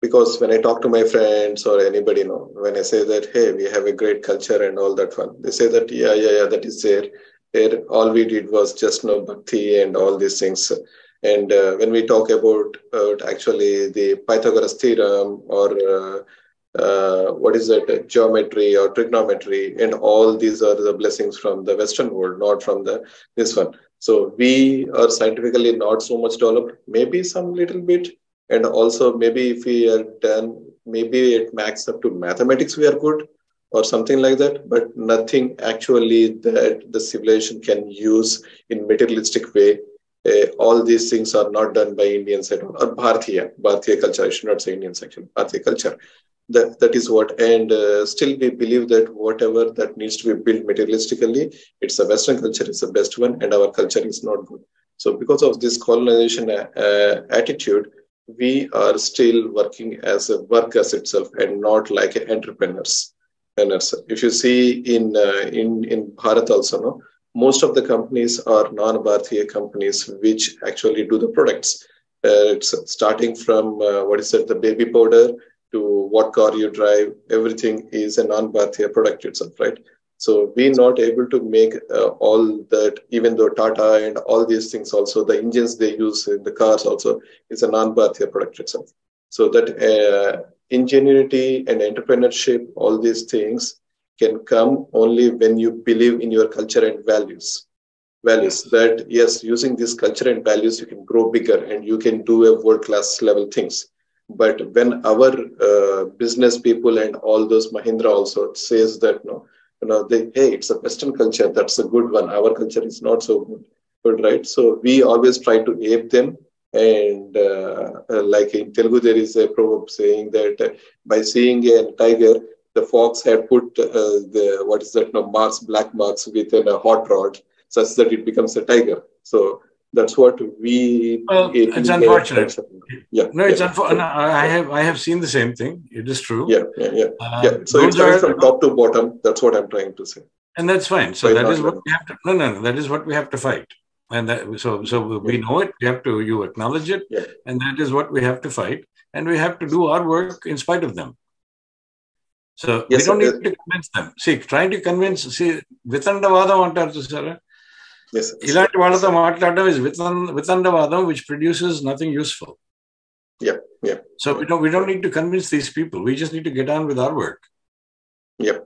because when I talk to my friends or anybody, when I say that, hey, we have a great culture and all that fun, they say that, yeah, that is there. All we did was just bhakti and all these things. And when we talk about actually the Pythagoras theorem or what is that, geometry or trigonometry, and all these are the blessings from the Western world, not from this one. So we are scientifically not so much developed, maybe some little bit. And also maybe if we are done, maybe it max up to mathematics, we are good or something like that, but nothing actually that the civilization can use in materialistic way. All these things are not done by Indians at all, or Bharatiya culture. I should not say Indians actually, Bharatiya culture. That is what, and still we believe that whatever that needs to be built materialistically, it's a Western culture is the best one, and our culture is not good. So because of this colonization attitude, we are still working as a workers itself and not like entrepreneurs. If you see in Bharat also, most of the companies are non-Bharatiya companies which actually do the products. It's starting from the baby powder to what car you drive, everything is a non-Bharatiya product itself, right? So we're not able to make all that, even though Tata and all these things also, the engines they use in the cars also is a non-Bharatiya product itself. So that ingenuity and entrepreneurship, all these things can come only when you believe in your culture and values. That, yes, using this culture and values, you can grow bigger and you can do a world-class level things. But when our business people and all those Mahindra also says that, hey, it's a Western culture, that's a good one. Our culture is not so good, right? So we always try to ape them. And like in Telugu, there is a proverb saying that by seeing a tiger, the fox had put black marks within a hot rod, such that it becomes a tiger. So that's what we. Well, it's unfortunate. It's unfortunate. I have seen the same thing. It is true. Yeah. So it's coming from top to bottom. That's what I'm trying to say. And that's fine. So that is what we have to. No. That is what we have to fight. And that, so we know it. You acknowledge it, and that is what we have to fight. And we have to do our work in spite of them. So we don't need to convince them. See, trying to convince. See, Vitandavadam antaru sir. Yes. Ilanti valadam maatladam is Vitandavadam, which produces nothing useful. Yeah. So we don't need to convince these people. We just need to get on with our work. Yeah.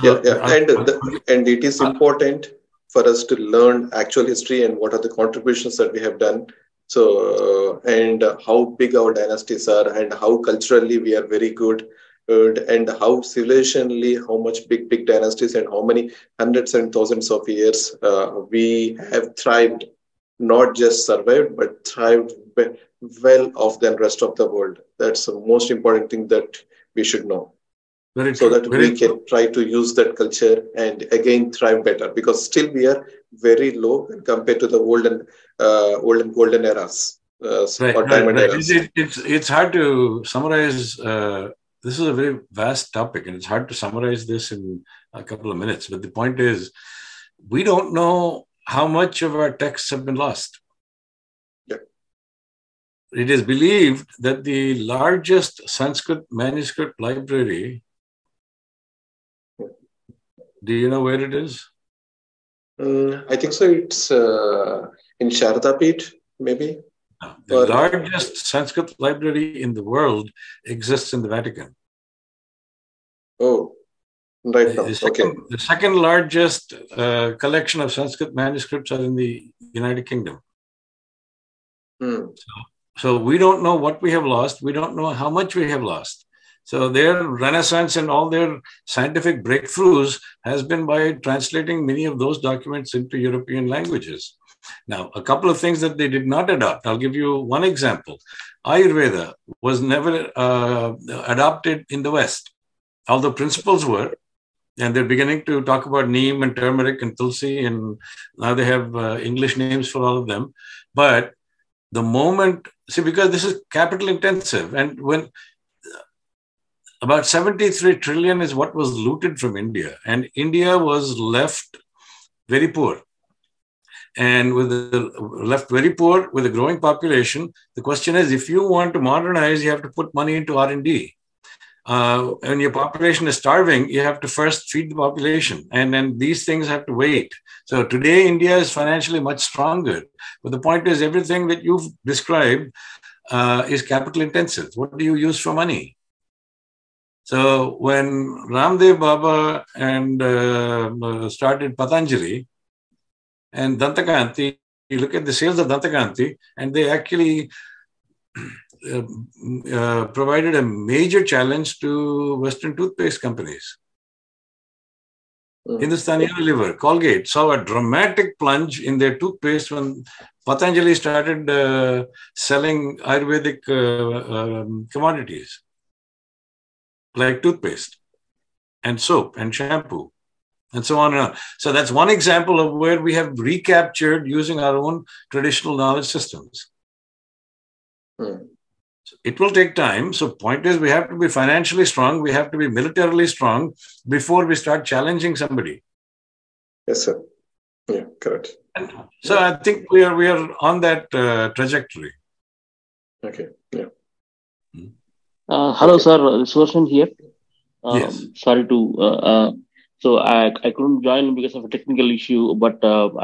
And it is important for us to learn actual history and what are the contributions that we have done. So, and how big our dynasties are and how culturally we are very good. And how civilizationally, how much big dynasties and how many hundreds and thousands of years we have thrived, not just survived, but thrived well off than rest of the world. That's the most important thing that we should know. So that we can try to use that culture and again thrive better, because still we are very low compared to the golden eras or diamond eras. It's hard to summarize. This is a very vast topic, and it's hard to summarize this in a couple of minutes. But the point is, we don't know how much of our texts have been lost. Yeah. It is believed that the largest Sanskrit manuscript library Do you know where it is? I think so. It's in Sharadapit, maybe. The Or largest Sanskrit library in the world exists in the Vatican. oh, right now. Okay. The second largest collection of Sanskrit manuscripts are in the United Kingdom. Hmm. So we don't know what we have lost. We don't know how much we have lost. So their renaissance and all their scientific breakthroughs has been by translating many of those documents into European languages. Now, a couple of things that they did not adopt. I'll give you one example. Ayurveda was never adopted in the West, although principles were. And they're beginning to talk about neem and turmeric and tulsi, and now they have English names for all of them. But the moment, see, because this is capital intensive, and when about 73 trillion is what was looted from India, and India was left very poor. And left very poor with a growing population, the question is, if you want to modernize, you have to put money into R&D. When your population is starving, you have to first feed the population, and then these things have to wait. So today, India is financially much stronger. But the point is, everything that you've described is capital intensive. What do you use for money? So when Ramdev Baba and started Patanjali and Dantakanti, you look at the sales of Dantakanti, and they actually provided a major challenge to Western toothpaste companies. Hindustan Unilever, Colgate saw a dramatic plunge in their toothpaste when Patanjali started selling Ayurvedic commodities like toothpaste and soap and shampoo and so on and on. So that's one example of where we have recaptured using our own traditional knowledge systems. It will take time. So point is, we have to be financially strong. We have to be militarily strong before we start challenging somebody. Yes, sir. Yeah, correct. And so I think we are on that trajectory. Okay. Yeah. Hello, sir. Sudarshan here. Yes. Sorry to. So I couldn't join because of a technical issue, but I'm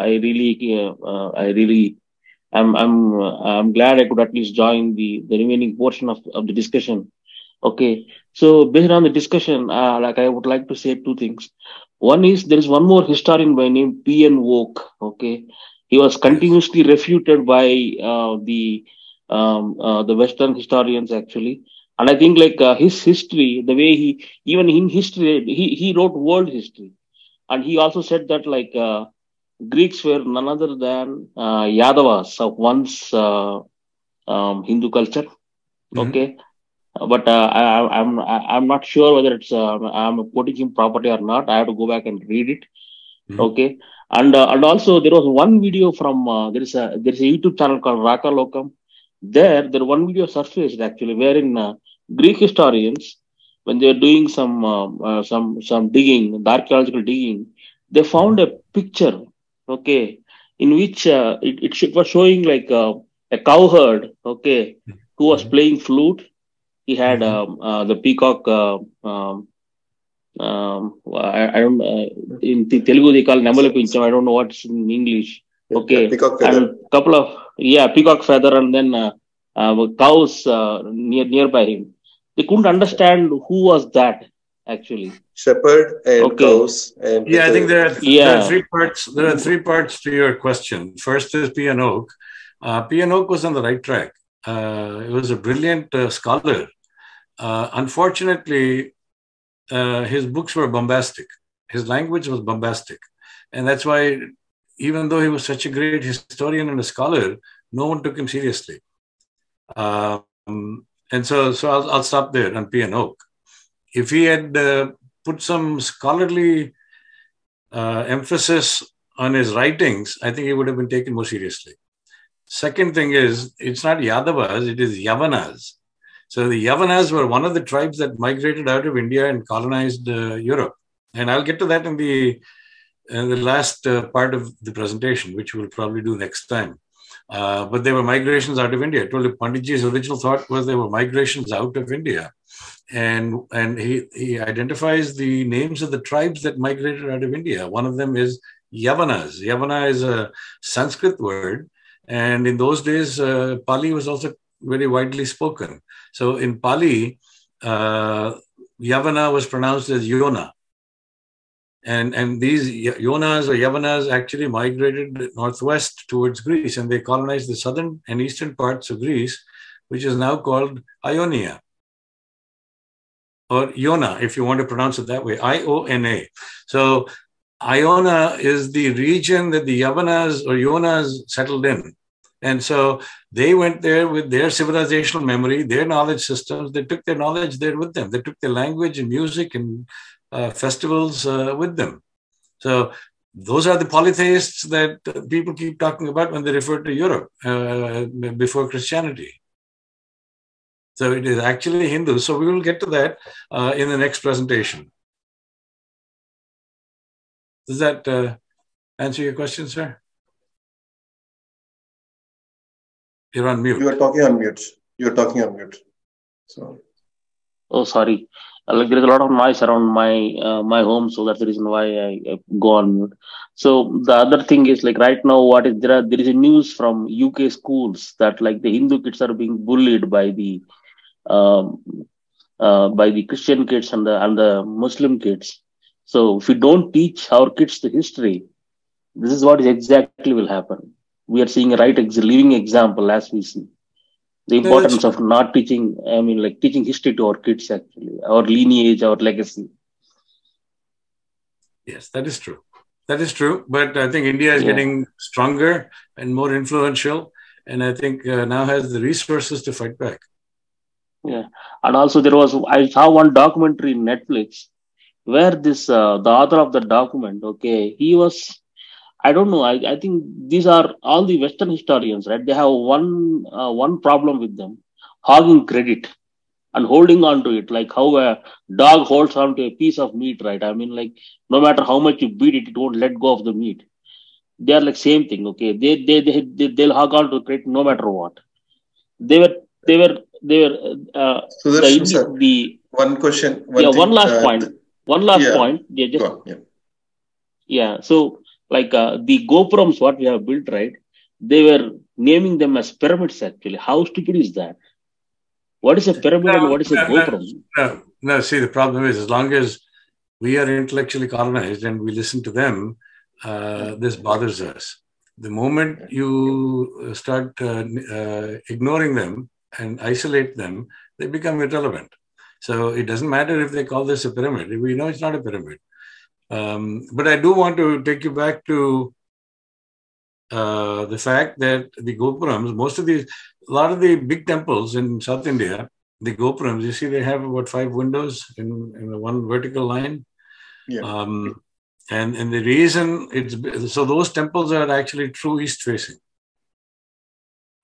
glad I could at least join the remaining portion of the discussion. Okay. So based on the discussion, I would like to say two things. One is there is one more historian by name P.N. Oak. Okay. He was continuously refuted by the Western historians actually. And I think his history, the way even in history, he wrote world history. And he also said that Greeks were none other than Yadavas of once Hindu culture. Okay. But I'm not sure whether it's I'm quoting him properly or not. I have to go back and read it. Okay. And also there was one video from there's a YouTube channel called Raka Lokam. There one video surfaced actually wherein Greek historians, when they were doing some digging, the archaeological digging, they found a picture, okay, in which it was showing a cowherd, okay, who was playing flute. He had the peacock. I don't. In Telugu they call Namalu Pincham. I don't know what's in English. Okay, peacock feather. and couple of peacock feather, and then cows nearby him. They couldn't understand who was that actually. Shepherd and cows. And I think there are three parts. There are three parts to your question. First is P.N. Oak. P.N. Oak was on the right track. He was a brilliant scholar. Unfortunately, his books were bombastic. His language was bombastic. And that's why, even though he was such a great historian and a scholar, no one took him seriously. And so I'll stop there on P.N. Oak. If he had put some scholarly emphasis on his writings, I think he would have been taken more seriously. Second thing is, it's not Yadavas, it is Yavanas. So the Yavanas were one of the tribes that migrated out of India and colonized Europe. And I'll get to that in the last part of the presentation, which we'll probably do next time. But they were migrations out of India. I told you Panditji's original thought was they were migrations out of India. And he identifies the names of the tribes that migrated out of India. One of them is Yavanas. Yavana is a Sanskrit word. And in those days, Pali was also very widely spoken. So in Pali, Yavana was pronounced as Yona. And these Yonas or Yavanas actually migrated northwest towards Greece, and they colonized the southern and eastern parts of Greece, which is now called Ionia, or Iona, if you want to pronounce it that way, Iona. So Iona is the region that the Yavanas or Yonas settled in. And so they went there with their civilizational memory, their knowledge systems. They took their knowledge there with them. They took their language and music and festivals with them. So those are the polytheists that people keep talking about when they refer to Europe before Christianity. So it is actually Hindu. So we will get to that in the next presentation. Does that answer your question, sir? You're on mute. You are talking on mute. You're talking on mute. So. Oh, sorry. Like there is a lot of noise around my home, so that's the reason why I go on mute. So the other thing is, like, right now, there is a news from UK schools that, like, the Hindu kids are being bullied by the Christian kids and the Muslim kids. So if we don't teach our kids the history, this is what exactly will happen. We are seeing a living example as we see. The importance of not teaching, teaching history to our kids, actually, our lineage, our legacy. Yes, that is true. That is true. But I think India is getting stronger and more influential. And I think now has the resources to fight back. Yeah. And also I saw one documentary in Netflix where the author of the document, he was, I don't know. I think these are all the Western historians, right? They have one problem with them: hogging credit and holding on to it, like how a dog holds on to a piece of meat, right? I mean, like, no matter how much you beat it, it won't let go of the meat. They are like same thing, okay? They'll hog on to credit no matter what. They were. Sudarshan, sir, one question. One last point. So, like, the Gopurams, what we have built, right? They were naming them as pyramids, actually. How stupid is that? What is a pyramid and what is a Gopuram? No, see, the problem is, as long as we are intellectually colonized and we listen to them, this bothers us. The moment you start ignoring them and isolate them, they become irrelevant. So it doesn't matter if they call this a pyramid. We know it's not a pyramid. But I do want to take you back to the fact that the Gopurams, a lot of the big temples in South India, the Gopurams, you see they have about 5 windows in one vertical line. Yeah. And the reason so those temples are actually true east facing,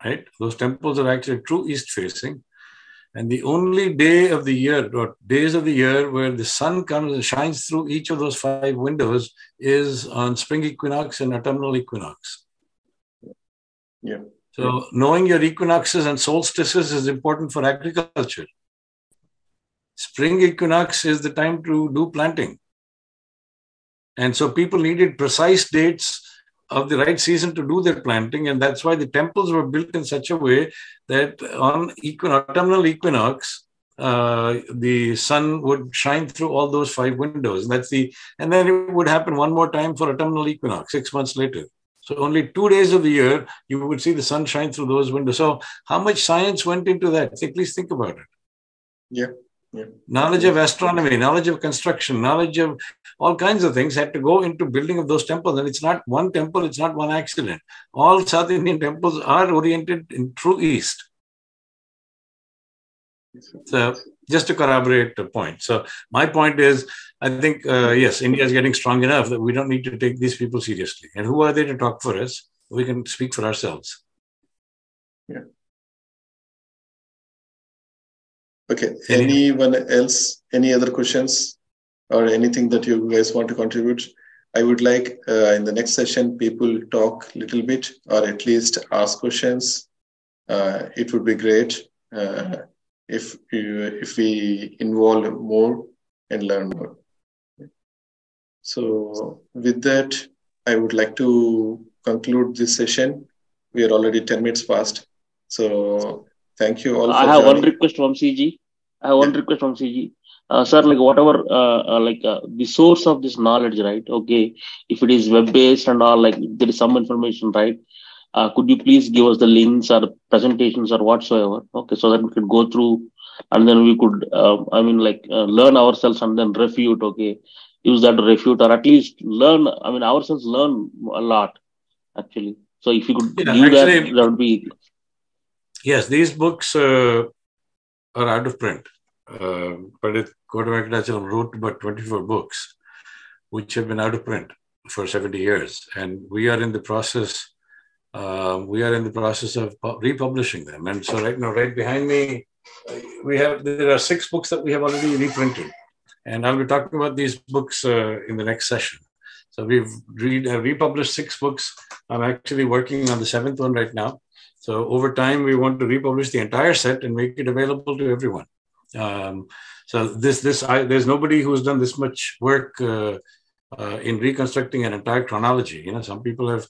right? Those temples are actually true east facing. And the only day of the year or days of the year where the sun comes and shines through each of those 5 windows is on spring equinox and autumnal equinox. Yeah. So knowing your equinoxes and solstices is important for agriculture. Spring equinox is the time to do planting. And so people needed precise dates of the right season to do their planting. And that's why the temples were built in such a way that on autumnal equinox, the sun would shine through all those 5 windows. And then it would happen one more time for autumnal equinox, 6 months later. So only 2 days of the year, you would see the sun shine through those windows. So how much science went into that? Please think about it. Yeah. Yeah. Knowledge of astronomy, knowledge of construction, knowledge of all kinds of things had to go into building of those temples. And it's not one temple, it's not one accident. All South Indian temples are oriented in true east. So just to corroborate the point. So my point is, I think, yes, India is getting strong enough that we don't need to take these people seriously. And who are they to talk for us? We can speak for ourselves. Yeah. Okay. Anyone else? Any other questions or anything that you guys want to contribute? I would like in the next session, people talk a little bit or at least ask questions. It would be great if we involve more and learn more. So with that, I would like to conclude this session. We are already 10 minutes past. So thank you all for I have one joining. request from CG. Sir, like whatever, the source of this knowledge, right? Okay, if it is web-based and all, like there is some information, right? Could you please give us the links or presentations or whatsoever? Okay, so that we could go through and then we could, learn ourselves and then refute. Okay, use that to refute or at least learn. Ourselves learn a lot actually. So if you could give that, that would be. Yes, these books are out of print. Pandit Kota Venkatachalam wrote about 24 books, which have been out of print for 70 years. And we are in the process of republishing them. And so right now, right behind me, there are 6 books that we have already reprinted. And I'll be talking about these books in the next session. So we've republished 6 books. I'm actually working on the 7th one right now. So over time, we want to republish the entire set and make it available to everyone. So there's nobody who's done this much work in reconstructing an entire chronology. You know, some people have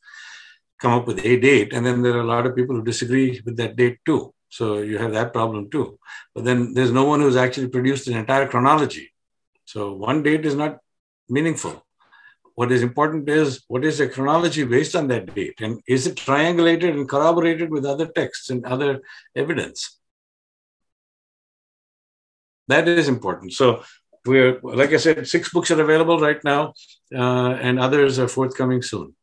come up with a date, and then there are a lot of people who disagree with that date too. So you have that problem too. But then there's no one who's actually produced an entire chronology. So one date is not meaningful. What is important is what is the chronology based on that date, and is it triangulated and corroborated with other texts and other evidence? That is important. So we're, like I said, 6 books are available right now, and others are forthcoming soon.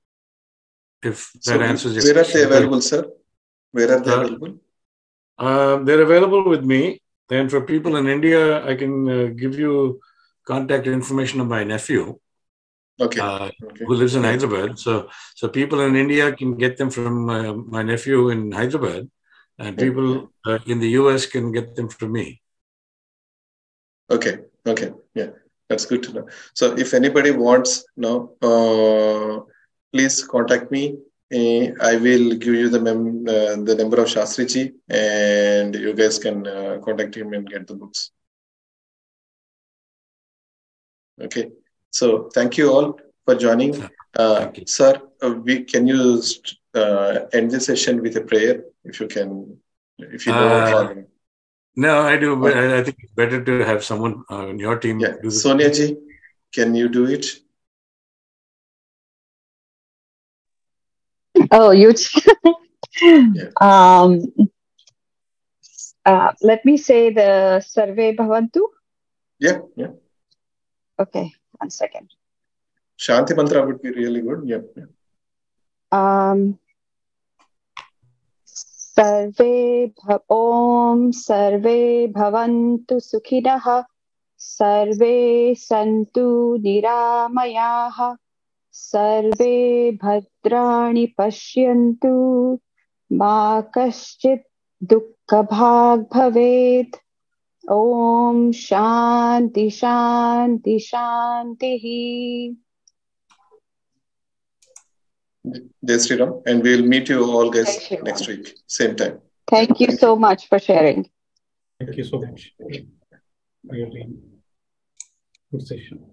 If that answers your question. Where are they available, sir? Where are they available? They're available with me. And for people in India, I can give you contact information of my nephew. Who lives in Hyderabad. So people in India can get them from my nephew in Hyderabad, and people in the US can get them from me. Okay. Yeah, that's good to know. So if anybody wants, please contact me. I will give you the number of Sastry, and you guys can contact him and get the books. Okay. So thank you all for joining. Thank you. Sir, can you end the session with a prayer, if you can, if you know. No, I do, but I think it's better to have someone on your team do this. Sonia ji, can you do it? Oh, you. Let me say the Sarve Bhavantu. Yeah. Okay, 1 second. Shanti mantra would be really good. Yeah. Om Sarve Bhavantu Sukhidah, Sarve Santu Niramayaha, Sarve Bhadrani Pashyantu, Ma Kaschit Dukkha Bhag Bhaved. Om Shanti Shanti Shanti. Jai Sri Ram, and we'll meet you all guys next week, same time. Thank you so much for sharing. Thank you so much. Really good session.